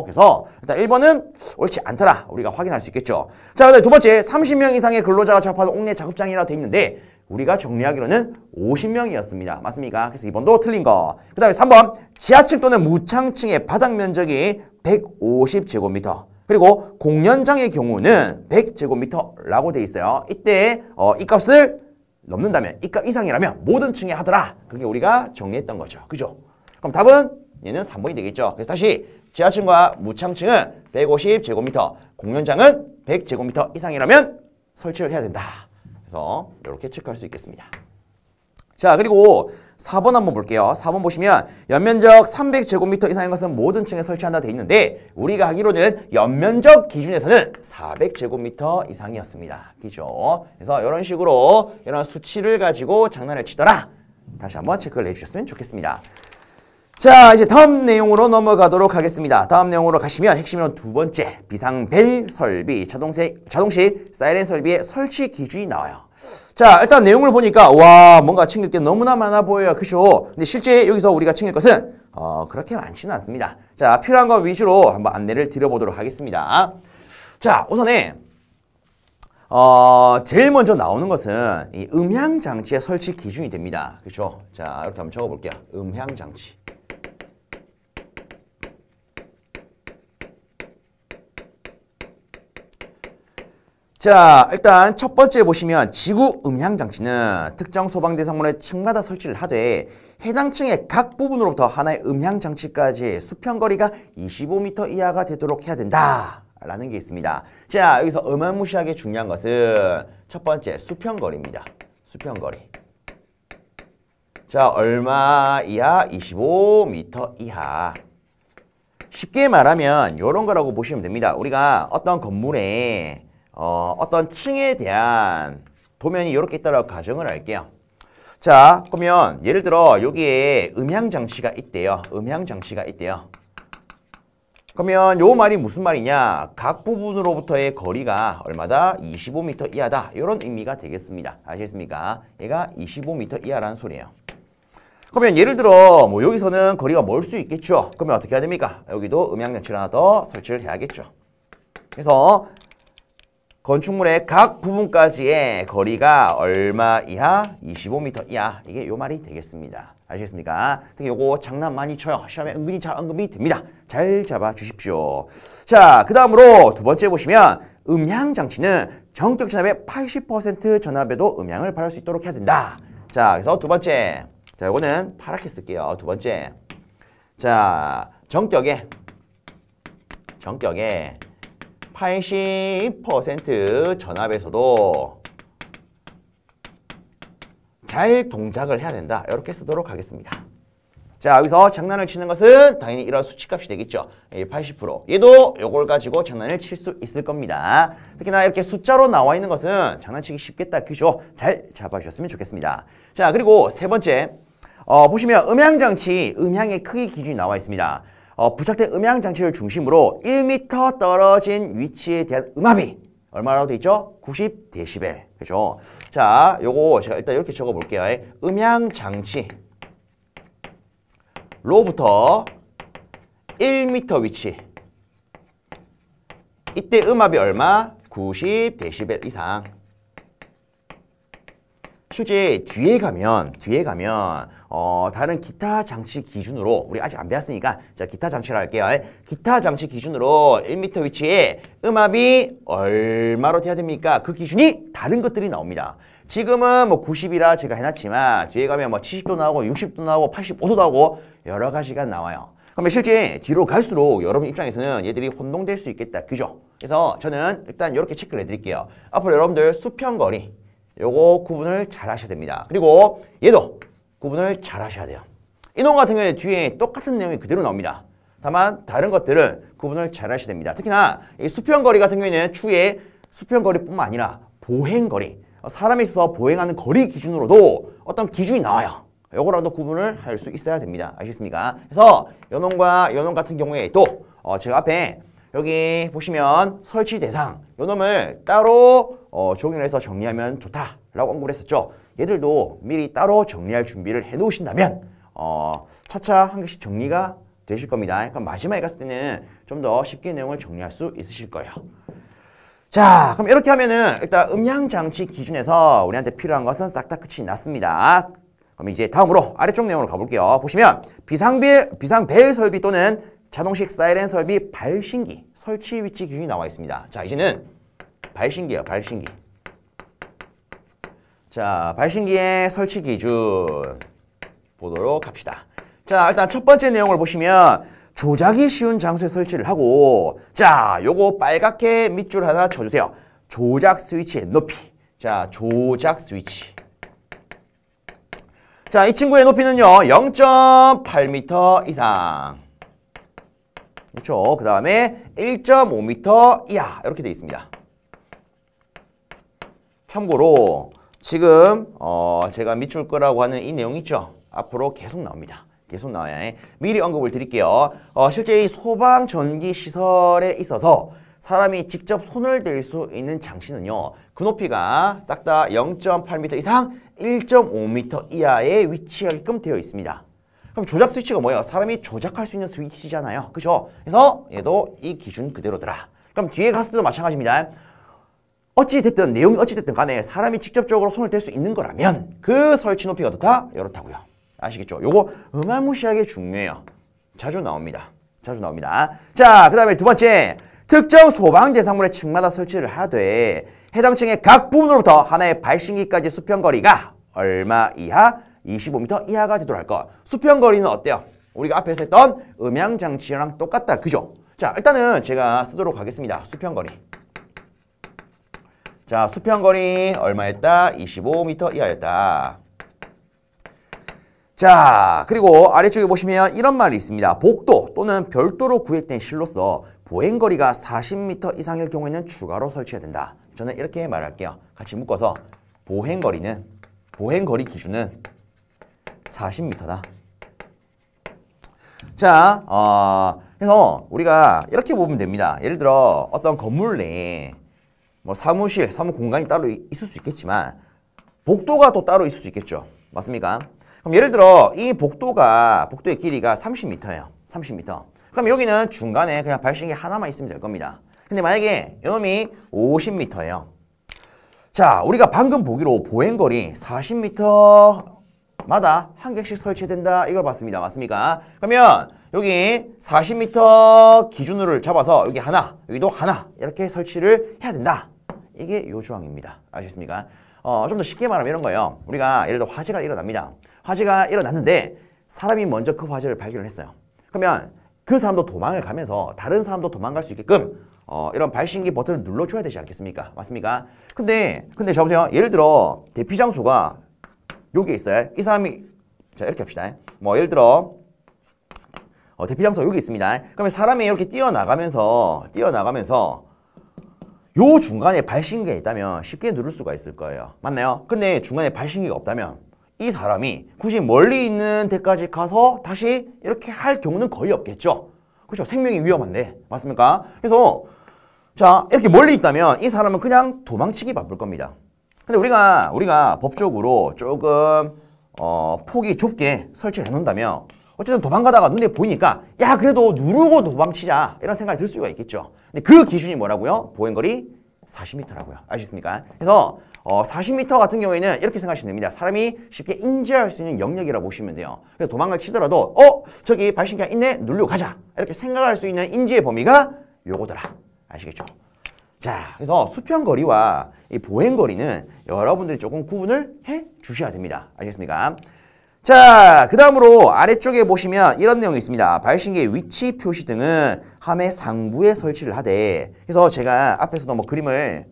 그래서 일단 1번은 옳지 않더라. 우리가 확인할 수 있겠죠. 자, 그다음에 두 번째 30명 이상의 근로자가 작업하는 옥내 작업장이라고 돼 있는데 우리가 정리하기로는 50명이었습니다. 맞습니까? 그래서 2번도 틀린 거. 그 다음에 3번 지하층 또는 무창층의 바닥 면적이 150제곱미터 그리고 공연장의 경우는 100제곱미터라고 돼 있어요. 이때 이 값을 넘는다면 이 값 이상이라면 모든 층에 하더라. 그게 우리가 정리했던 거죠. 그죠? 그럼 답은 얘는 3번이 되겠죠. 그래서 다시 지하층과 무창층은 150제곱미터, 공연장은 100제곱미터 이상이라면 설치를 해야 된다. 그래서 이렇게 체크할 수 있겠습니다. 자, 그리고 4번 한번 볼게요. 4번 보시면 연면적 300제곱미터 이상인 것은 모든 층에 설치한다 돼 있는데 우리가 하기로는 연면적 기준에서는 400제곱미터 이상이었습니다. 그죠? 그래서 이런 식으로 이런 수치를 가지고 장난을 치더라. 다시 한번 체크를 해주셨으면 좋겠습니다. 자, 이제 다음 내용으로 넘어가도록 하겠습니다. 다음 내용으로 가시면 핵심은 두 번째, 비상벨 설비, 자동식 사이렌 설비의 설치 기준이 나와요. 자, 일단 내용을 보니까 와, 뭔가 챙길 게 너무나 많아 보여요. 그죠? 근데 실제 여기서 우리가 챙길 것은 그렇게 많지는 않습니다. 자, 필요한 것 위주로 한번 안내를 드려보도록 하겠습니다. 자, 우선에 제일 먼저 나오는 것은 이 음향장치의 설치 기준이 됩니다. 그렇죠? 자, 이렇게 한번 적어볼게요. 음향장치. 자, 일단 첫 번째 보시면 지구 음향장치는 특정 소방 대상물의 층마다 설치를 하되 해당 층의 각 부분으로부터 하나의 음향장치까지 수평거리가 25m 이하가 되도록 해야 된다 라는 게 있습니다. 자, 여기서 어마무시하게 중요한 것은 첫 번째 수평거리입니다. 수평거리. 자, 얼마 이하? 25m 이하. 쉽게 말하면 이런 거라고 보시면 됩니다. 우리가 어떤 건물에 어떤 층에 대한 도면이 이렇게 있다라고 가정을 할게요. 자, 그러면 예를 들어 여기에 음향장치가 있대요. 음향장치가 있대요. 그러면 요 말이 무슨 말이냐? 각 부분으로부터의 거리가 얼마다? 25m 이하다. 이런 의미가 되겠습니다. 아시겠습니까? 얘가 25m 이하라는 소리예요. 그러면 예를 들어 뭐 여기서는 거리가 멀 수 있겠죠. 그러면 어떻게 해야 됩니까? 여기도 음향장치를 하나 더 설치를 해야겠죠. 그래서 건축물의 각 부분까지의 거리가 얼마 이하? 25m 이하. 이게 요 말이 되겠습니다. 아시겠습니까? 특히 요거 장난 많이 쳐요. 시험에 은근히 잘 언급이 됩니다. 잘 잡아 주십시오. 자, 그 다음으로 두 번째 보시면 음향장치는 전격 전압의 80% 전압에도 음향을 발할 수 있도록 해야 된다. 자, 그래서 두 번째. 자, 요거는 파랗게 쓸게요. 두 번째. 자, 전격에 80% 전압에서도 잘 동작을 해야 된다. 이렇게 쓰도록 하겠습니다. 자, 여기서 장난을 치는 것은 당연히 이런 수치값이 되겠죠. 80%. 얘도 요걸 가지고 장난을 칠 수 있을 겁니다. 특히나 이렇게 숫자로 나와 있는 것은 장난치기 쉽겠다. 그죠? 잘 잡아주셨으면 좋겠습니다. 자, 그리고 세 번째. 보시면 음향장치, 음향의 크기 기준이 나와 있습니다. 부착된 음향장치를 중심으로 1m 떨어진 위치에 대한 음압이 얼마라고 되어 있죠? 90dB. 그죠? 자, 요거 제가 일단 이렇게 적어 볼게요. 음향장치 로부터 1m 위치. 이때 음압이 얼마? 90dB 이상. 실제 뒤에 가면 다른 기타 장치 기준으로 우리 아직 안 배웠으니까 자, 기타 장치를 할게요. 기타 장치 기준으로 1m 위치에 음압이 얼마로 돼야 됩니까? 그 기준이 다른 것들이 나옵니다. 지금은 뭐 90이라 제가 해놨지만 뒤에 가면 뭐 70도 나오고 60도 나오고 85도 나오고 여러 가지가 나와요. 그러면 실제 뒤로 갈수록 여러분 입장에서는 얘들이 혼동될 수 있겠다. 그죠? 그래서 저는 일단 이렇게 체크를 해드릴게요. 앞으로 여러분들 수평거리 요거 구분을 잘 하셔야 됩니다. 그리고 얘도 구분을 잘 하셔야 돼요. 이놈 같은 경우에 뒤에 똑같은 내용이 그대로 나옵니다. 다만 다른 것들은 구분을 잘 하셔야 됩니다. 특히나 이 수평거리 같은 경우에는 추후에 수평거리뿐만 아니라 보행거리, 사람이 있어서 보행하는 거리 기준으로도 어떤 기준이 나와요. 요거랑도 구분을 할 수 있어야 됩니다. 아시겠습니까? 그래서 요놈과 요놈 같은 경우에 또 제가 앞에 여기 보시면 설치 대상 요놈을 따로 적용을 해서 정리하면 좋다라고 언급을 했었죠. 얘들도 미리 따로 정리할 준비를 해 놓으신다면 차차 한 개씩 정리가 되실 겁니다. 그럼 마지막에 갔을 때는 좀 더 쉽게 내용을 정리할 수 있으실 거예요. 자, 그럼 이렇게 하면은 일단 음향장치 기준에서 우리한테 필요한 것은 싹 다 끝이 났습니다. 그럼 이제 다음으로 아래쪽 내용으로 가볼게요. 보시면 비상벨 설비 또는 자동식 사이렌 설비 발신기 설치 위치 기준이 나와 있습니다. 자, 이제는 발신기예요. 발신기. 자, 발신기의 설치 기준 보도록 합시다. 자, 일단 첫 번째 내용을 보시면 조작이 쉬운 장소에 설치를 하고 자, 요거 빨갛게 밑줄 하나 쳐주세요. 조작 스위치의 높이. 자, 조작 스위치. 자, 이 친구의 높이는요 0.8m 이상. 그렇죠. 그 다음에 1.5m 이하 이렇게 되어 있습니다. 참고로 지금 제가 밑줄 거라고 하는 이 내용 있죠. 앞으로 계속 나옵니다. 계속 나와요. 미리 언급을 드릴게요. 실제 이 소방 전기 시설에 있어서 사람이 직접 손을 댈 수 있는 장치는요. 그 높이가 싹 다 0.8m 이상 1.5m 이하에 위치하게끔 되어 있습니다. 그럼 조작 스위치가 뭐예요? 사람이 조작할 수 있는 스위치잖아요. 그죠? 그래서 얘도 이 기준 그대로더라. 그럼 뒤에 갔을 때도 마찬가지입니다. 어찌됐든 내용이 어찌됐든 간에 사람이 직접적으로 손을 댈 수 있는 거라면 그 설치 높이가 어떻다? 이렇다고요. 아시겠죠? 요거 어마무시하게 중요해요. 자주 나옵니다. 자주 나옵니다. 자, 그 다음에 두 번째. 특정 소방 대상물의 층마다 설치를 하되 해당 층의 각 부분으로부터 하나의 발신기까지 수평거리가 얼마 이하? 25m 이하가 되도록 할 것. 수평거리는 어때요? 우리가 앞에서 했던 음향장치랑 똑같다. 그죠? 자, 일단은 제가 쓰도록 하겠습니다. 수평거리. 자, 수평거리 얼마였다? 25m 이하였다. 자, 그리고 아래쪽에 보시면 이런 말이 있습니다. 복도 또는 별도로 구획된 실로서 보행거리가 40m 이상일 경우에는 추가로 설치해야 된다. 저는 이렇게 말할게요. 같이 묶어서 보행거리 기준은 40m다. 자, 그래서 우리가 이렇게 보면 됩니다. 예를 들어 어떤 건물 내에 뭐 사무실, 사무 공간이 따로 있을 수 있겠지만 복도가 또 따로 있을 수 있겠죠. 맞습니까? 그럼 예를 들어 이 복도의 길이가 30m예요. 30m. 그럼 여기는 중간에 그냥 발신기 하나만 있으면 될 겁니다. 근데 만약에 이놈이 50m예요. 자, 우리가 방금 보기로 보행거리 40m마다 한 개씩 설치된다 이걸 봤습니다. 맞습니까? 그러면 여기 40m 기준으로 잡아서 여기 하나, 여기도 하나 이렇게 설치를 해야 된다. 이게 요 조항입니다. 아시겠습니까? 좀 더 쉽게 말하면 이런 거예요. 우리가 예를 들어 화재가 일어납니다. 화재가 일어났는데 사람이 먼저 그 화재를 발견을 했어요. 그러면 그 사람도 도망을 가면서 다른 사람도 도망갈 수 있게끔 이런 발신기 버튼을 눌러줘야 되지 않겠습니까? 맞습니까? 근데 저보세요. 예를 들어 대피 장소가 여기에 있어요. 이 사람이 자 이렇게 합시다. 뭐 예를 들어 대피 장소 여기 있습니다. 그러면 사람이 이렇게 뛰어나가면서 요 중간에 발신기가 있다면 쉽게 누를 수가 있을 거예요. 맞나요? 근데 중간에 발신기가 없다면 이 사람이 굳이 멀리 있는 데까지 가서 다시 이렇게 할 경우는 거의 없겠죠. 그렇죠? 생명이 위험한데. 맞습니까? 그래서 자 이렇게 멀리 있다면 이 사람은 그냥 도망치기 바쁠 겁니다. 근데 우리가 법적으로 조금 폭이 좁게 설치를 해놓는다면 어쨌든 도망가다가 눈에 보이니까 야 그래도 누르고 도망치자 이런 생각이 들 수가 있겠죠. 근데 그 기준이 뭐라고요? 보행거리 40m라고요. 아시겠습니까? 그래서 40m 같은 경우에는 이렇게 생각하시면 됩니다. 사람이 쉽게 인지할 수 있는 영역이라고 보시면 돼요. 그래서 도망을 치더라도 저기 발신기가 있네 누르고 가자 이렇게 생각할 수 있는 인지의 범위가 요거더라. 아시겠죠? 자, 그래서 수평거리와 이 보행거리는 여러분들이 조금 구분을 해 주셔야 됩니다. 아시겠습니까? 자, 그 다음으로 아래쪽에 보시면 이런 내용이 있습니다. 발신기의 위치 표시 등은 함의 상부에 설치를 하되 그래서 제가 앞에서도 뭐 그림을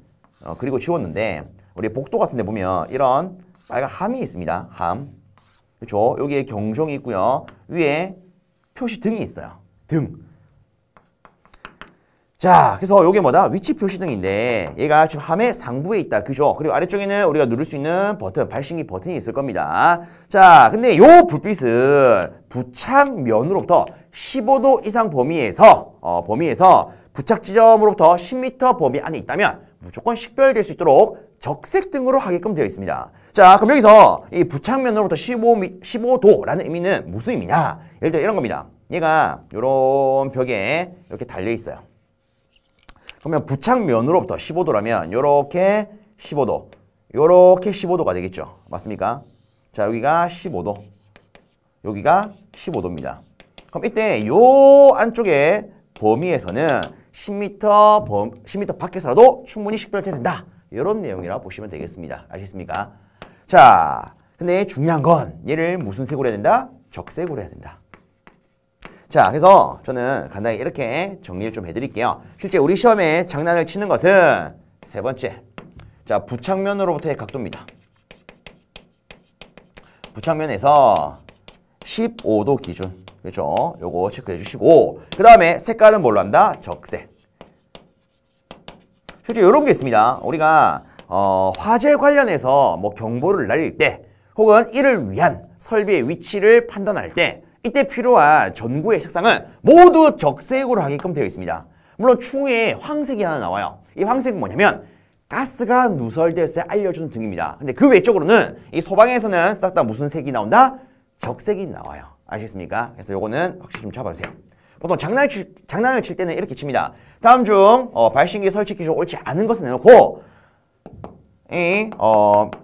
그리고 지웠는데 우리 복도 같은 데 보면 이런 빨간 함이 있습니다. 함. 그렇죠? 여기에 경종이 있고요. 위에 표시 등이 있어요. 등. 자, 그래서 요게 뭐다? 위치 표시등인데 얘가 지금 함의 상부에 있다. 그죠? 그리고 아래쪽에는 우리가 누를 수 있는 버튼, 발신기 버튼이 있을 겁니다. 자, 근데 요 불빛은 부착면으로부터 15도 이상 범위에서 부착 지점으로부터 10m 범위 안에 있다면 무조건 식별될 수 있도록 적색등으로 하게끔 되어 있습니다. 자, 그럼 여기서 이 부착면으로부터 15도라는 의미는 무슨 의미냐? 예를 들어 이런 겁니다. 얘가 요런 벽에 이렇게 달려 있어요. 그러면 부착면으로부터 15도라면 요렇게 15도, 요렇게 15도가 되겠죠. 맞습니까? 자, 여기가 15도, 여기가 15도입니다. 그럼 이때 요 안쪽에 범위에서는 10m 밖에서라도 충분히 식별돼야 된다. 이런 내용이라고 보시면 되겠습니다. 아시겠습니까? 자, 근데 중요한 건 얘를 무슨 색으로 해야 된다? 적색으로 해야 된다. 자, 그래서 저는 간단히 이렇게 정리를 좀 해드릴게요. 실제 우리 시험에 장난을 치는 것은 세 번째, 자 부착면으로부터의 각도입니다. 부착면에서 15도 기준, 그렇죠? 요거 체크해 주시고 그 다음에 색깔은 뭘로 한다? 적색. 실제 이런 게 있습니다. 우리가 화재 관련해서 뭐 경보를 날릴 때 혹은 이를 위한 설비의 위치를 판단할 때 이때 필요한 전구의 색상은 모두 적색으로 하게끔 되어 있습니다. 물론 추후에 황색이 하나 나와요. 이 황색은 뭐냐면 가스가 누설되었을 때 알려주는 등입니다. 근데 그 외적으로는 이 소방에서는 싹 다 무슨 색이 나온다? 적색이 나와요. 아시겠습니까? 그래서 요거는 확실히 좀 잡아주세요. 보통 장난을 칠 때는 이렇게 칩니다. 다음 중 발신기 설치 기준 옳지 않은 것을 내놓고 이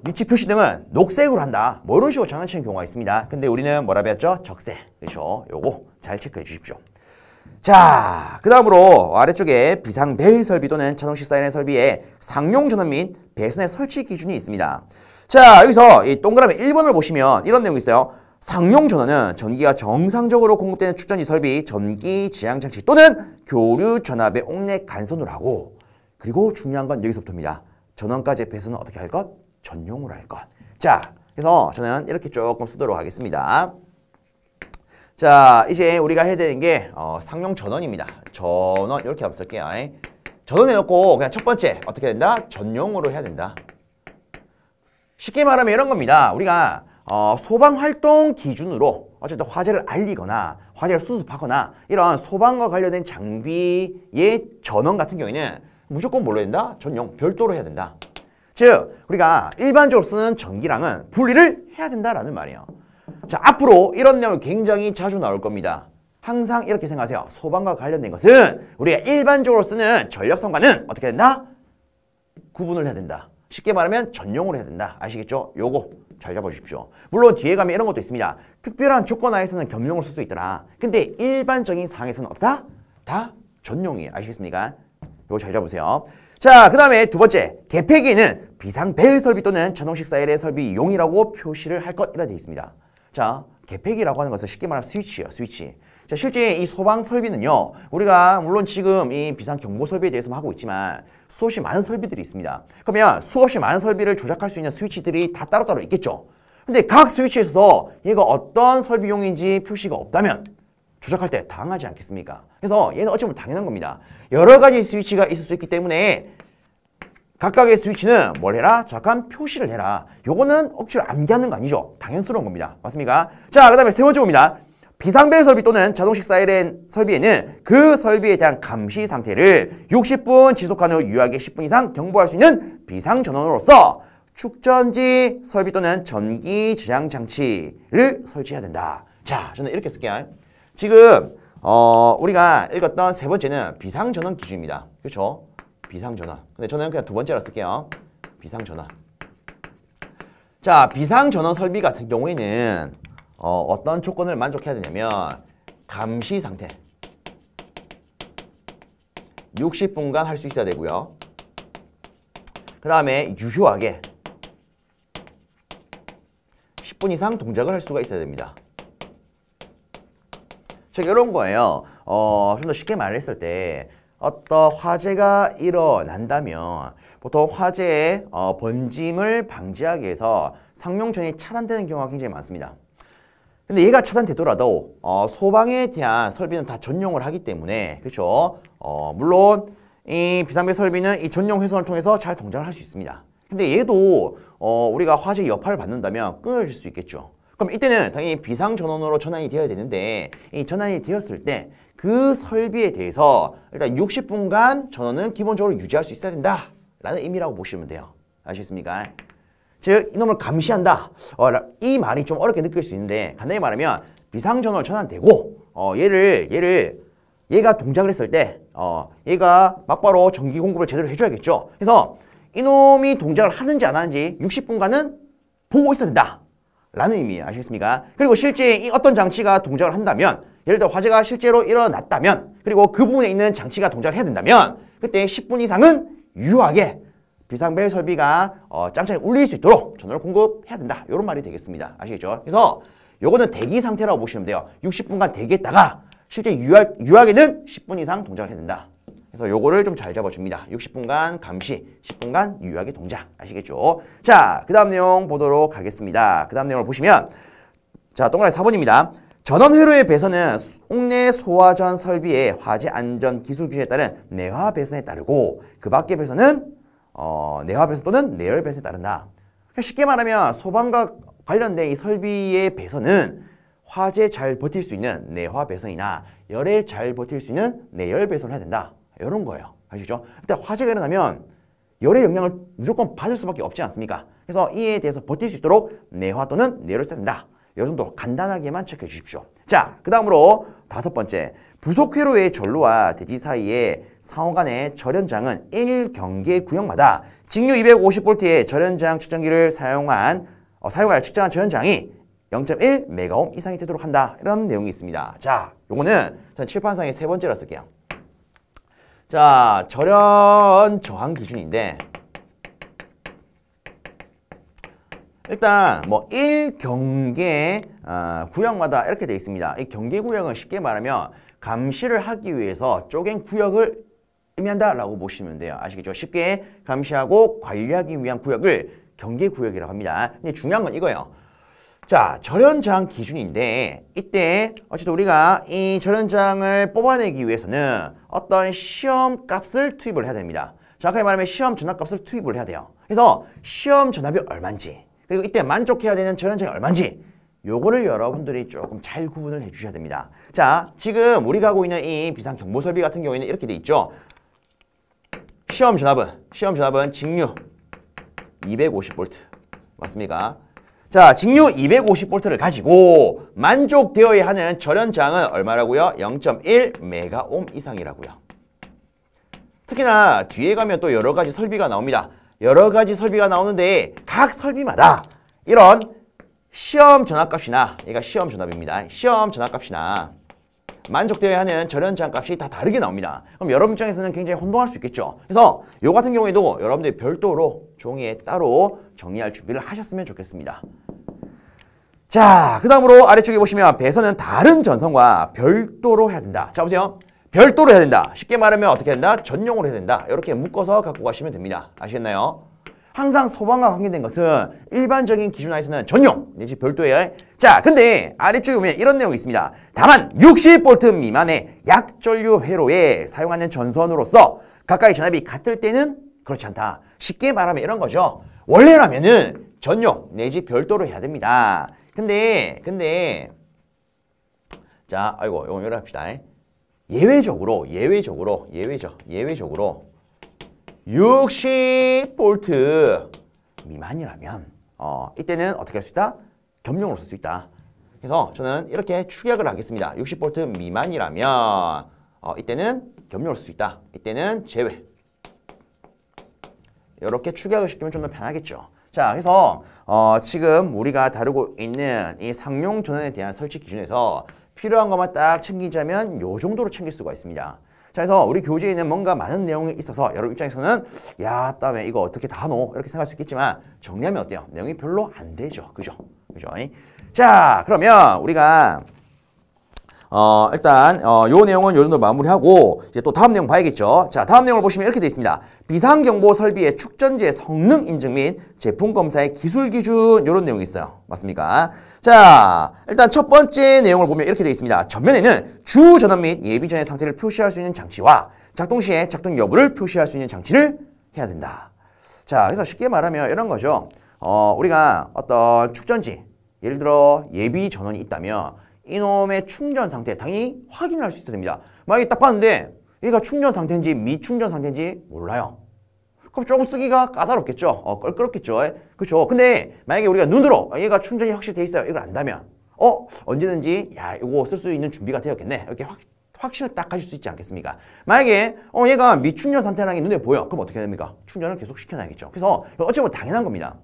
위치 표시 등은 녹색으로 한다. 뭐 이런 식으로 장난치는 경우가 있습니다. 근데 우리는 뭐라 배웠죠? 적색. 그렇죠? 요거 잘 체크해 주십시오. 자, 그 다음으로 아래쪽에 비상벨 설비 또는 자동식 사이렌 설비에 상용 전원 및 배선의 설치 기준이 있습니다. 자, 여기서 이 동그라미 1번을 보시면 이런 내용이 있어요. 상용 전원은 전기가 정상적으로 공급되는 축전지 설비, 전기 지향 장치 또는 교류 전압의 옥내 간선으로 하고 그리고 중요한 건 여기서부터입니다. 전원까지 배선은 어떻게 할 것? 전용으로 할 것. 자, 그래서 저는 이렇게 조금 쓰도록 하겠습니다. 자, 이제 우리가 해야 되는 게 상용 전원입니다. 전원 이렇게 한번 쓸게요. 전원 해놓고 그냥 첫 번째 어떻게 된다? 전용으로 해야 된다. 쉽게 말하면 이런 겁니다. 우리가 소방활동 기준으로 어쨌든 화재를 알리거나 화재를 수습하거나 이런 소방과 관련된 장비의 전원 같은 경우에는 무조건 뭘로 해야 된다? 전용, 별도로 해야 된다. 즉, 우리가 일반적으로 쓰는 전기랑은 분리를 해야 된다라는 말이에요. 자, 앞으로 이런 내용이 굉장히 자주 나올 겁니다. 항상 이렇게 생각하세요. 소방과 관련된 것은 우리가 일반적으로 쓰는 전력선과는 어떻게 된다? 구분을 해야 된다. 쉽게 말하면 전용으로 해야 된다. 아시겠죠? 요거 잘 잡아주십시오. 물론 뒤에 가면 이런 것도 있습니다. 특별한 조건 하에서는 겸용을 쓸 수 있더라. 근데 일반적인 상황에서는 어떻다? 다 전용이에요. 아시겠습니까? 요거 잘 잡으세요. 자, 그 다음에 두 번째, 계폐기에는 비상벨 설비 또는 자동식 사이렌 설비용이라고 표시를 할 것이라 되어 있습니다. 자, 계폐기라고 하는 것은 쉽게 말하면 스위치예요. 스위치. 자, 실제 이 소방 설비는요, 우리가 물론 지금 이 비상 경보 설비에 대해서만 하고 있지만 수없이 많은 설비들이 있습니다. 그러면 수없이 많은 설비를 조작할 수 있는 스위치들이 다 따로따로 있겠죠. 근데 각 스위치에서 얘가 어떤 설비용인지 표시가 없다면 조작할 때 당하지 않겠습니까? 그래서 얘는 어쩌면 당연한 겁니다. 여러 가지 스위치가 있을 수 있기 때문에 각각의 스위치는 뭘 해라? 잠깐 표시를 해라. 요거는 억지로 암기하는 거 아니죠. 당연스러운 겁니다. 맞습니까? 자, 그 다음에 세 번째 봅니다. 비상벨 설비 또는 자동식 사이렌 설비에는 그 설비에 대한 감시 상태를 60분 지속한 후 유효하게 10분 이상 경보할 수 있는 비상전원으로서 축전지 설비 또는 전기 저장 장치를 설치해야 된다. 자, 저는 이렇게 쓸게요. 지금 우리가 읽었던 세 번째는 비상전원 기준입니다. 그렇죠? 비상전원. 근데 저는 그냥 두 번째로 쓸게요. 비상전원. 자, 비상전원 설비 같은 경우에는 어떤 조건을 만족해야 되냐면 감시 상태 60분간 할 수 있어야 되고요. 그 다음에 유효하게 10분 이상 동작을 할 수가 있어야 됩니다. 즉 이런 거예요. 좀 더 쉽게 말했을 때 어떤 화재가 일어난다면 보통 화재의 번짐을 방지하기 위해서 상용전이 차단되는 경우가 굉장히 많습니다. 근데 얘가 차단되더라도 소방에 대한 설비는 다 전용을 하기 때문에 그렇죠. 물론 이 비상벨 설비는 이 전용 회선을 통해서 잘 동작을 할 수 있습니다. 근데 얘도 우리가 화재 여파를 받는다면 끊어질 수 있겠죠. 그럼 이때는 당연히 비상전원으로 전환이 되어야 되는데 이 전환이 되었을 때 그 설비에 대해서 일단 60분간 전원은 기본적으로 유지할 수 있어야 된다 라는 의미라고 보시면 돼요. 아시겠습니까? 즉 이놈을 감시한다. 이 말이 좀 어렵게 느낄 수 있는데 간단히 말하면 비상전원을 전환되고 얘가 동작을 했을 때 얘가 막바로 전기 공급을 제대로 해줘야겠죠. 그래서 이놈이 동작을 하는지 안 하는지 60분간은 보고 있어야 된다 라는 의미예요. 아시겠습니까? 그리고 실제 이 어떤 장치가 동작을 한다면 예를 들어 화재가 실제로 일어났다면 그리고 그 부분에 있는 장치가 동작을 해야 된다면 그때 10분 이상은 유효하게 비상벨 설비가 짱짱이 울릴 수 있도록 전원을 공급해야 된다. 이런 말이 되겠습니다. 아시겠죠? 그래서 요거는 대기 상태라고 보시면 돼요. 60분간 대기했다가 실제 유효하게는 10분 이상 동작을 해야 된다. 그래서 요거를 좀 잘 잡아줍니다. 60분간 감시, 10분간 유효하게 동작. 아시겠죠? 자, 그 다음 내용 보도록 하겠습니다. 그 다음 내용을 보시면 자, 동그라미 4번입니다. 전원 회로의 배선은 옥내 소화전 설비의 화재 안전 기술 기준에 따른 내화 배선에 따르고 그 밖의 배선은 내화 배선 또는 내열 배선에 따른다. 쉽게 말하면 소방과 관련된 이 설비의 배선은 화재 잘 버틸 수 있는 내화 배선이나 열에 잘 버틸 수 있는 내열 배선을 해야 된다. 이런 거예요. 아시죠? 일단 화재가 일어나면 열의 영향을 무조건 받을 수밖에 없지 않습니까? 그래서 이에 대해서 버틸 수 있도록 내화 또는 내열을 써야 된다. 이 정도 간단하게만 체크해 주십시오. 자, 그 다음으로 다섯 번째. 부속회로의 전로와 대지 사이의 상호 간의 절연장은 1경계 구역마다 직류 250V의 절연장 측정기를 사용하여 측정한 절연장이 0.1 메가옴 이상이 되도록 한다. 이런 내용이 있습니다. 자, 요거는 전 칠판상에 세 번째로 쓸게요. 자, 절연 저항 기준인데 일단 뭐 1경계 구역마다 이렇게 되어 있습니다. 이 경계 구역은 쉽게 말하면 감시를 하기 위해서 쪼갠 구역을 의미한다라고 보시면 돼요. 아시겠죠? 쉽게 감시하고 관리하기 위한 구역을 경계 구역이라고 합니다. 근데 중요한 건 이거예요. 자, 절연장 기준인데 이때 어쨌든 우리가 이 절연장을 뽑아내기 위해서는 어떤 시험 값을 투입을 해야 됩니다. 정확하게 말하면 시험 전압값을 투입을 해야 돼요. 그래서 시험 전압이 얼마인지 그리고 이때 만족해야 되는 절연장이 얼마인지 요거를 여러분들이 조금 잘 구분을 해 주셔야 됩니다. 자, 지금 우리가 하고 있는 이 비상 경보 설비 같은 경우에는 이렇게 돼 있죠. 시험 전압은 직류 250V 맞습니까? 자, 직류 250V를 가지고 만족되어야 하는 절연장은 얼마라고요? 0.1메가옴 이상이라고요. 특히나 뒤에 가면 또 여러 가지 설비가 나옵니다. 여러 가지 설비가 나오는데 각 설비마다 이런 시험 전압값이나, 얘가 시험 전압입니다. 시험 전압값이나 만족되어야 하는 절연장 값이 다 다르게 나옵니다. 그럼 여러분 입장에서는 굉장히 혼동할 수 있겠죠. 그래서 요 같은 경우에도 여러분들이 별도로 종이에 따로 정리할 준비를 하셨으면 좋겠습니다. 자, 그 다음으로 아래쪽에 보시면 배선은 다른 전선과 별도로 해야 된다. 자, 보세요. 별도로 해야 된다. 쉽게 말하면 어떻게 된다? 전용으로 해야 된다. 이렇게 묶어서 갖고 가시면 됩니다. 아시겠나요? 항상 소방과 관계된 것은 일반적인 기준 하에서는 전용 내지 별도예요. 자, 근데 아래쪽에 보면 이런 내용이 있습니다. 다만 60V 미만의 약전류 회로에 사용하는 전선으로서 가까이 전압이 같을 때는 그렇지 않다. 쉽게 말하면 이런 거죠. 원래라면은 전용 내지 별도로 해야 됩니다. 근데 자, 아이고, 이거 합시다. 예외적으로 60V 미만이라면 이때는 어떻게 할 수 있다? 겸용으로 쓸 수 있다. 그래서 저는 이렇게 축약을 하겠습니다. 60V 미만이라면 이때는 겸용으로 쓸 수 있다. 이때는 제외. 이렇게 축약을 시키면 좀 더 편하겠죠. 자, 그래서 지금 우리가 다루고 있는 이 상용 전원에 대한 설치 기준에서 필요한 것만 딱 챙기자면 요 정도로 챙길 수가 있습니다. 자, 그래서 우리 교재에는 뭔가 많은 내용이 있어서 여러분 입장에서는 야, 다음에 이거 어떻게 다 넣어? 이렇게 생각할 수 있겠지만 정리하면 어때요? 내용이 별로 안 되죠. 그죠? 자, 그러면 우리가 일단 요 내용은 요 정도 마무리하고 이제 또 다음 내용 봐야겠죠. 자, 다음 내용을 보시면 이렇게 돼 있습니다. 비상경보 설비의 축전지의 성능 인증 및 제품 검사의 기술 기준 이런 내용이 있어요. 맞습니까? 자, 일단 첫 번째 내용을 보면 이렇게 돼 있습니다. 전면에는 주 전원 및 예비 전의 상태를 표시할 수 있는 장치와 작동 시에 작동 여부를 표시할 수 있는 장치를 해야 된다. 자, 그래서 쉽게 말하면 이런 거죠. 우리가 어떤 축전지, 예를 들어 예비 전원이 있다면 이놈의 충전 상태 당연히 확인을 할 수 있어야 됩니다. 만약에 딱 봤는데 얘가 충전 상태인지 미충전 상태인지 몰라요. 그럼 조금 쓰기가 까다롭겠죠. 껄끄럽겠죠. 그렇죠. 근데 만약에 우리가 눈으로 얘가 충전이 확실히 돼 있어요. 이걸 안다면 언제든지 야, 이거 쓸 수 있는 준비가 되었겠네. 이렇게 확신을 딱 가질 수 있지 않겠습니까? 만약에 얘가 미충전 상태라는 게 눈에 보여. 그럼 어떻게 됩니까? 충전을 계속 시켜놔야겠죠. 그래서 어찌 보면 당연한 겁니다.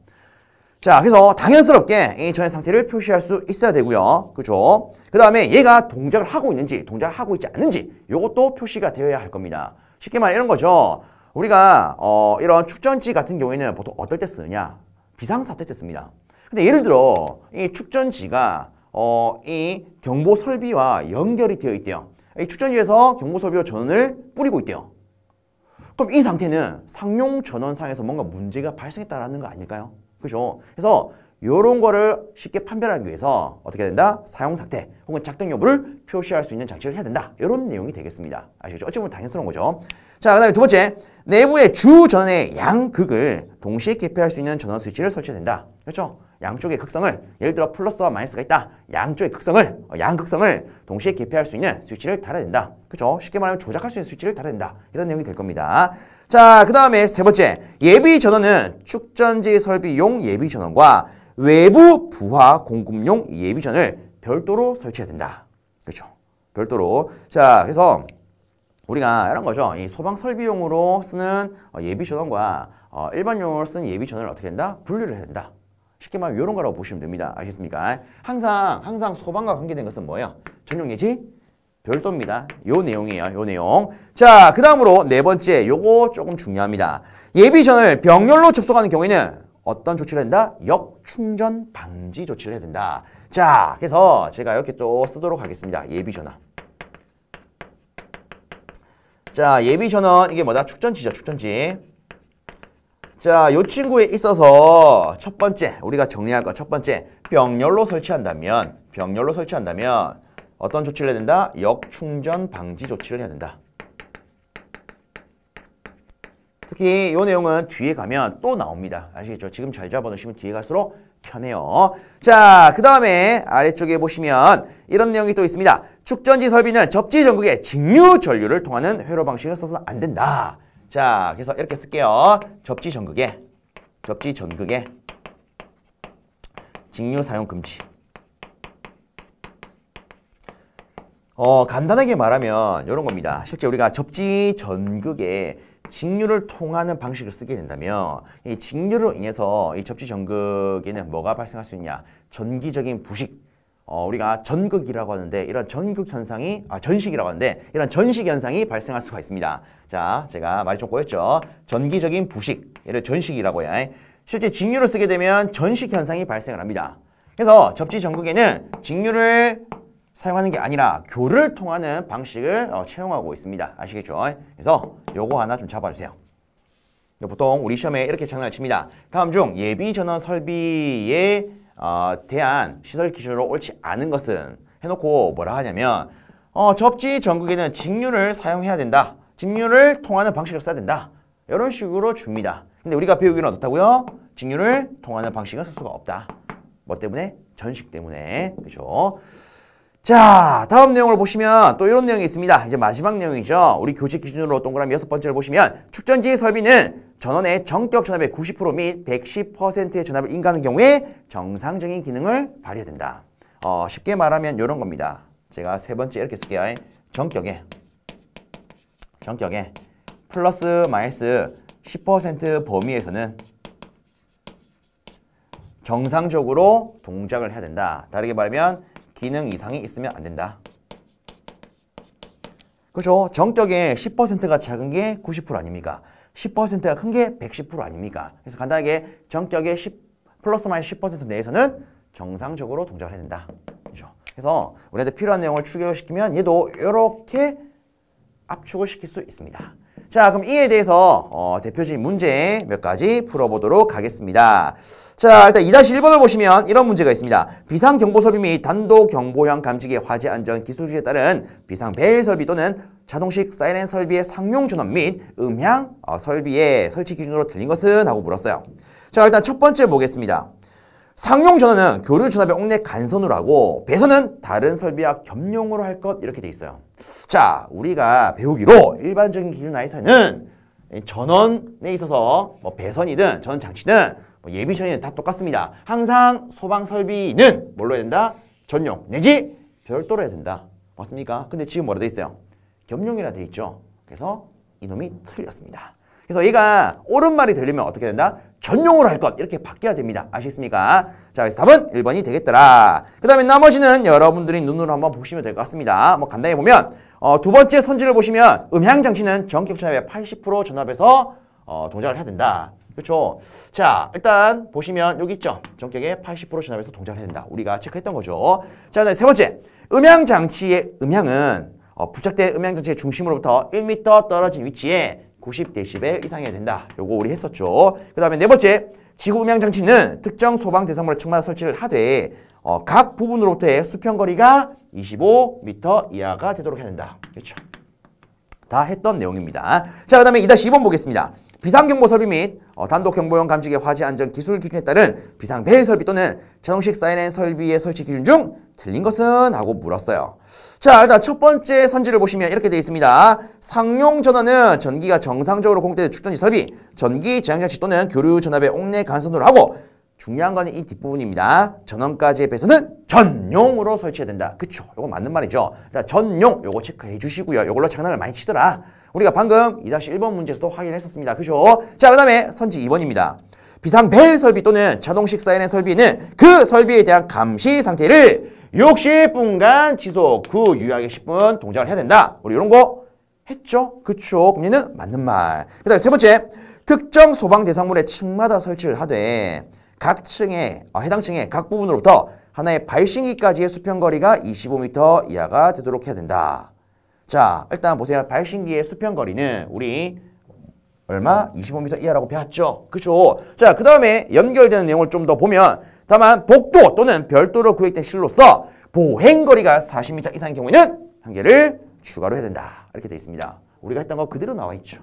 자, 그래서 당연스럽게 이 전의 상태를 표시할 수 있어야 되고요. 그죠? 그 다음에 얘가 동작을 하고 있는지, 동작을 하고 있지 않는지 이것도 표시가 되어야 할 겁니다. 쉽게 말해 이런 거죠. 우리가 이런 축전지 같은 경우에는 보통 어떨 때 쓰느냐? 비상사태 때 씁니다. 근데 예를 들어 이 축전지가 이 경보 설비와 연결이 되어 있대요. 이 축전지에서 경보 설비와 전원을 뿌리고 있대요. 그럼 이 상태는 상용 전원상에서 뭔가 문제가 발생했다라는 거 아닐까요? 그죠? 그래서 요런 거를 쉽게 판별하기 위해서 어떻게 해야 된다? 사용 상태 혹은 작동 여부를 표시할 수 있는 장치를 해야 된다. 이런 내용이 되겠습니다. 아시겠죠? 어찌 보면 당연스러운 거죠. 자, 그 다음에 두 번째, 내부의 주 전원의 양극을 동시에 개폐할 수 있는 전원 스위치를 설치해야 된다. 그렇죠? 양쪽의 극성을, 예를 들어 플러스와 마이너스가 있다. 양쪽의 극성을, 양극성을 동시에 개폐할 수 있는 스위치를 달아야 된다. 그렇죠? 쉽게 말하면 조작할 수 있는 스위치를 달아야 된다. 이런 내용이 될 겁니다. 자, 그 다음에 세 번째, 예비 전원은 축전지 설비용 예비 전원과 외부 부하 공급용 예비 전을 별도로 설치해야 된다. 그렇죠? 별도로. 자, 그래서 우리가 이런 거죠. 이 소방 설비용으로 쓰는 예비 전원과 일반용으로 쓰는 예비 전원을 어떻게 한다? 분류를 해야 된다. 쉽게 말하면 이런 거라고 보시면 됩니다. 아시겠습니까? 항상 소방과 관계된 것은 뭐예요? 전용 내지 별도입니다. 요 내용이에요. 요 내용. 자, 그 다음으로 네 번째, 요거 조금 중요합니다. 예비 전원을 병렬로 접속하는 경우에는 어떤 조치를 한다? 역충전 방지 조치를 해야 된다. 자, 그래서 제가 이렇게 또 쓰도록 하겠습니다. 예비 전원. 자, 예비 전원 이게 뭐다? 축전지죠. 축전지. 자, 요 친구에 있어서 첫 번째, 우리가 정리할 거 첫 번째, 병렬로 설치한다면 어떤 조치를 해야 된다? 역충전 방지 조치를 해야 된다. 특히 이 내용은 뒤에 가면 또 나옵니다. 아시겠죠? 지금 잘 잡아놓으시면 뒤에 갈수록 편해요. 자, 그 다음에 아래쪽에 보시면 이런 내용이 또 있습니다. 축전지 설비는 접지 전극에 직류 전류를 통하는 회로 방식을 써서 안 된다. 자, 그래서 이렇게 쓸게요. 접지 전극에 직류 사용 금지. 간단하게 말하면 이런 겁니다. 실제 우리가 접지 전극에 직류를 통하는 방식을 쓰게 된다면 이 직류로 인해서 이 접지 전극에는 뭐가 발생할 수 있냐? 전기적인 부식. 우리가 전극이라고 하는데 이런 전극 현상이 전식이라고 하는데 이런 전식 현상이 발생할 수가 있습니다. 자, 제가 말이 좀 꼬였죠. 전기적인 부식, 얘를 전식이라고 해요. 실제 직류를 쓰게 되면 전식 현상이 발생을 합니다. 그래서 접지 전극에는 직류를 사용하는 게 아니라 교를 통하는 방식을 채용하고 있습니다. 아시겠죠? 그래서 요거 하나 좀 잡아주세요. 보통 우리 시험에 이렇게 장난을 칩니다. 다음 중 예비 전원 설비에 대한 시설 기준으로 옳지 않은 것은 해놓고 뭐라 하냐면 접지 전극에는 직류를 사용해야 된다. 직류를 통하는 방식을 써야 된다. 이런 식으로 줍니다. 근데 우리가 배우기는 어떻다고요? 직류를 통하는 방식은 쓸 수가 없다. 뭐 때문에? 전식 때문에. 그죠? 자, 다음 내용을 보시면 또 이런 내용이 있습니다. 이제 마지막 내용이죠. 우리 교재 기준으로 동그라미 6번째를 보시면 축전지 설비는 전원의 전격 전압의 90% 및 110%의 전압을 인가하는 경우에 정상적인 기능을 발휘해야 된다. 쉽게 말하면 이런 겁니다. 제가 세 번째 이렇게 쓸게요. 전격에 플러스 마이너스 10% 범위에서는 정상적으로 동작을 해야 된다. 다르게 말하면 기능 이상이 있으면 안 된다. 그렇죠? 정격의 10%가 작은 게 90% 아닙니까? 10%가 큰 게 110% 아닙니까? 그래서 간단하게 정격의 플러스 마이너스 10% 내에서는 정상적으로 동작을 해야 된다. 그렇죠? 그래서 우리한테 필요한 내용을 추격시키면 얘도 이렇게 압축을 시킬 수 있습니다. 자, 그럼 이에 대해서 대표적인 문제 몇 가지 풀어보도록 하겠습니다. 자, 일단 2-1번을 보시면 이런 문제가 있습니다. 비상경보 설비 및 단독경보형 감지기 화재 안전 기술주의에 따른 비상 벨 설비 또는 자동식 사이렌 설비의 상용 전원 및 음향 설비의 설치 기준으로 틀린 것은? 하고 물었어요. 자, 일단 첫 번째 보겠습니다. 상용 전원은 교류 전압의 옥내 간선으로 하고 배선은 다른 설비와 겸용으로 할 것 이렇게 돼 있어요. 자, 우리가 배우기로 일반적인 기준 하에서는 전원에 있어서 뭐 배선이든 전원 장치든 뭐 예비전이든 다 똑같습니다. 항상 소방 설비는 뭘로 해야 된다? 전용 내지 별도로 해야 된다. 맞습니까? 근데 지금 뭐라 돼 있어요? 겸용이라 돼 있죠. 그래서 이놈이 틀렸습니다. 그래서 얘가 옳은 말이 들리면 어떻게 된다? 전용으로 할 것 이렇게 바뀌어야 됩니다. 아시겠습니까? 자, 그래서 답은 1번이 되겠더라. 그 다음에 나머지는 여러분들이 눈으로 한번 보시면 될 것 같습니다. 뭐 간단히 보면 두 번째 선지를 보시면 음향장치는 전격 전압의 80% 전압에서 동작을 해야 된다. 그렇죠? 자, 일단 보시면 여기 있죠? 전격의 80% 전압에서 동작을 해야 된다. 우리가 체크했던 거죠. 자, 그다음에 세 번째, 음향장치의 음향은 부착된 음향장치의 중심으로부터 1m 떨어진 위치에 90dB 이상이어야 된다. 요거 우리 했었죠. 그 다음에 네 번째, 지구 음향장치는 특정 소방 대상물의 층마다 설치를 하되 각 부분으로부터의 수평거리가 25m 이하가 되도록 해야 된다. 그렇죠? 다 했던 내용입니다. 자, 그 다음에 2-2번 보겠습니다. 비상경보 설비 및 단독경보용 감지기 화재 안전 기술 기준에 따른 비상벨 설비 또는 자동식 사이렌 설비의 설치 기준 중 틀린 것은? 하고 물었어요. 자, 일단 첫 번째 선지를 보시면 이렇게 되어 있습니다. 상용 전원은 전기가 정상적으로 공급되는 축전지 설비, 전기 제한장치 또는 교류 전압의 옥내 간선으로 하고 중요한 건 이 뒷부분입니다. 전원까지의 배선은 전용으로 설치해야 된다. 그쵸? 요거 맞는 말이죠. 자, 전용 요거 체크해 주시고요. 요걸로 장난을 많이 치더라. 우리가 방금 2-1번 문제에서도 확인했었습니다. 그죠? 자, 그 다음에 선지 2번입니다. 비상벨 설비 또는 자동식 사이렌 설비는 그 설비에 대한 감시 상태를 60분간 지속, 그 유효하게 10분 동작을 해야 된다. 우리 이런 거 했죠? 그쵸? 그럼 얘는 맞는 말. 그 다음에 세 번째, 특정 소방 대상물의 층마다 설치를 하되 각 층에, 해당 층의 각 부분으로부터 하나의 발신기까지의 수평거리가 25m 이하가 되도록 해야 된다. 자, 일단 보세요. 발신기의 수평거리는 우리 얼마? 25m 이하라고 배웠죠? 그죠? 자, 그 다음에 연결되는 내용을 좀 더 보면 다만 복도 또는 별도로 구획된 실로서 보행거리가 40m 이상인 경우에는 한 개를 추가로 해야 된다. 이렇게 되어 있습니다. 우리가 했던 거 그대로 나와 있죠.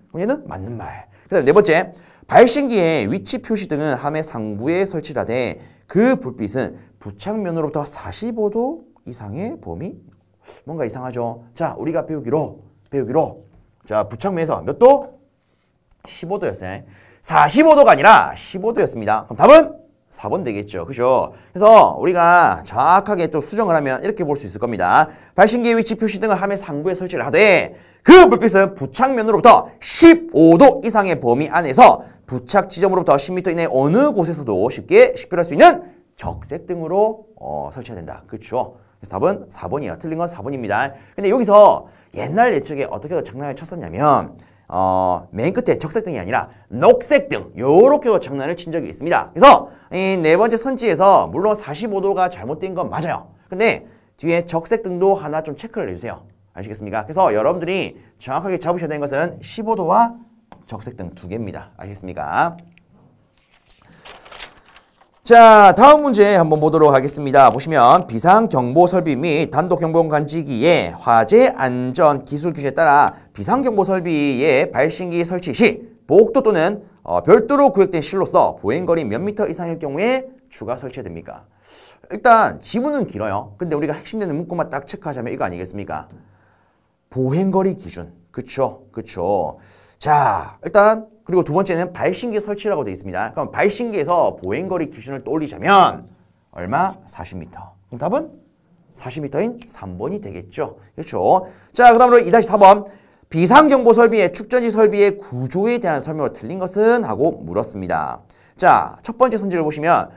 그럼 얘는 맞는 말. 그 다음에 네 번째, 발신기의 위치 표시 등은 함의 상부에 설치를 하되 그 불빛은 부착면으로부터 45도 이상의 범위? 뭔가 이상하죠? 자, 우리가 배우기로 자, 부착면에서 몇 도? 15도였어요. 45도가 아니라 15도였습니다. 그럼 답은 4번 되겠죠. 그죠? 그래서 우리가 정확하게 또 수정을 하면 이렇게 볼 수 있을 겁니다. 발신기의 위치 표시 등을 함의 상부에 설치를 하되 그 불빛은 부착면으로부터 15도 이상의 범위 안에서 부착 지점으로부터 10m 이내 어느 곳에서도 쉽게 식별할 수 있는 적색 등으로 설치해야 된다. 그렇죠? 그래서 답은 4번이에요. 틀린 건 4번입니다. 근데 여기서 옛날 예측에 어떻게 장난을 쳤었냐면 맨 끝에 적색등이 아니라 녹색등 요렇게 장난을 친 적이 있습니다. 그래서 이 네 번째 선지에서 물론 45도가 잘못된 건 맞아요. 근데 뒤에 적색등도 하나 좀 체크를 해주세요. 아시겠습니까? 그래서 여러분들이 정확하게 잡으셔야 되는 것은 15도와 적색등 두 개입니다. 아시겠습니까? 자, 다음 문제 한번 보도록 하겠습니다. 보시면 비상경보 설비 및 단독경보 감지기의 화재 안전 기술 규정에 따라 비상경보 설비의 발신기 설치 시 복도 또는 별도로 구획된 실로서 보행거리 몇 미터 이상일 경우에 추가 설치해야 됩니까? 일단 지문은 길어요. 근데 우리가 핵심되는 문구만 딱 체크하자면 이거 아니겠습니까? 보행거리 기준. 그쵸? 그쵸? 자, 일단 그리고 두 번째는 발신기 설치라고 되어 있습니다. 그럼 발신기에서 보행거리 기준을 떠올리자면 얼마? 40m. 그럼 답은 40m인 3번이 되겠죠. 그렇죠? 자, 그 다음으로 2-4번. 비상경보 설비의 축전지 설비의 구조에 대한 설명을 틀린 것은? 하고 물었습니다. 자, 첫 번째 선지를 보시면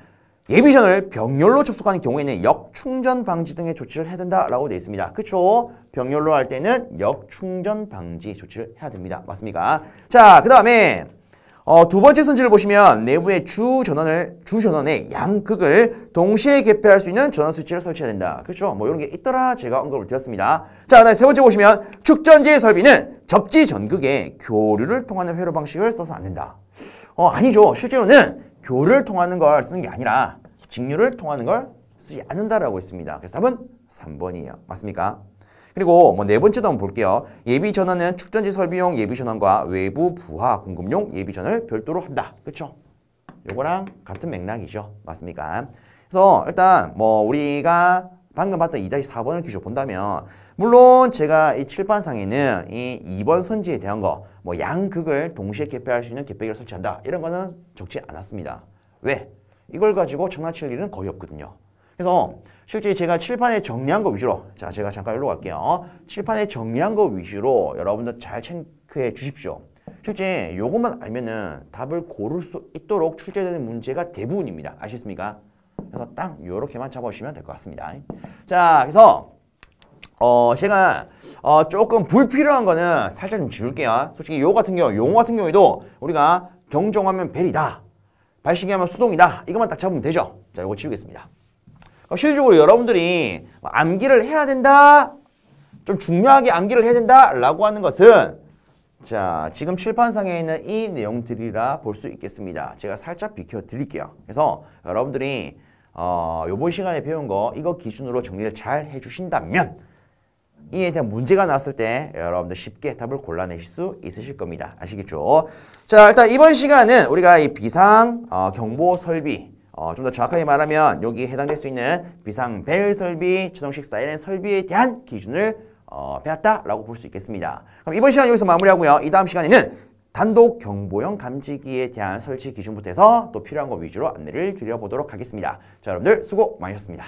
예비전을 병렬로 접속하는 경우에는 역충전 방지 등의 조치를 해야 된다라고 되어 있습니다. 그렇죠? 병렬로 할 때는 역충전 방지 조치를 해야 됩니다. 맞습니까? 자, 그 다음에 두 번째 선지를 보시면 내부의 주전원의 양극을 동시에 개폐할 수 있는 전원 스위치를 설치해야 된다. 그렇죠? 뭐 이런 게 있더라 제가 언급을 드렸습니다. 자, 그다음에 세 번째 보시면 축전지 설비는 접지 전극에 교류를 통하는 회로 방식을 써서 안 된다. 아니죠. 실제로는 교류를 통하는 걸 쓰는 게 아니라 직류를 통하는 걸 쓰지 않는다라고 했습니다. 그래서 답은 3번이에요. 맞습니까? 그리고 뭐 네 번째도 한번 볼게요. 예비전원은 축전지 설비용 예비전원과 외부 부하 공급용 예비전을 별도로 한다. 그렇죠? 요거랑 같은 맥락이죠. 맞습니까? 그래서 일단 뭐 우리가 방금 봤던 2-4번을 기준으로 본다면 물론 제가 이 칠판상에는 이 2번 선지에 대한 거 뭐 양극을 동시에 개폐할 수 있는 개폐기를 설치한다. 이런 거는 적지 않았습니다. 왜? 이걸 가지고 장난칠 일은 거의 없거든요. 그래서 실제 제가 칠판에 정리한 거 위주로 자, 제가 잠깐 일로 갈게요. 칠판에 정리한 거 위주로 여러분들 잘 체크해 주십시오. 실제 요것만 알면은 답을 고를 수 있도록 출제되는 문제가 대부분입니다. 아시겠습니까? 그래서 딱 요렇게만 잡아주시면 될 것 같습니다. 자, 그래서 제가 조금 불필요한 거는 살짝 좀 지울게요. 솔직히 용어 같은 경우에도 우리가 경종하면 벨이다, 발신기하면 수동이다, 이것만 딱 잡으면 되죠. 자, 요거 지우겠습니다. 실질적으로 여러분들이 암기를 해야 된다, 좀 중요하게 암기를 해야 된다 라고 하는 것은 자, 지금 칠판상에 있는 이 내용들이라 볼 수 있겠습니다. 제가 살짝 비켜드릴게요. 그래서 여러분들이 요번 시간에 배운 거 이거 기준으로 정리를 잘 해주신다면 이에 대한 문제가 나왔을 때 여러분들 쉽게 답을 골라내실 수 있으실 겁니다. 아시겠죠? 자, 일단 이번 시간은 우리가 이 비상 경보 설비 좀 더 정확하게 말하면 여기에 해당될 수 있는 비상 벨 설비,自动식 사이렌 설비에 대한 기준을 배웠다라고 볼 수 있겠습니다. 그럼 이번 시간 여기서 마무리하고요. 이 다음 시간에는 단독 경보용 감지기에 대한 설치 기준부터 해서 또 필요한 거 위주로 안내를 드려보도록 하겠습니다. 자, 여러분들 수고 많으셨습니다.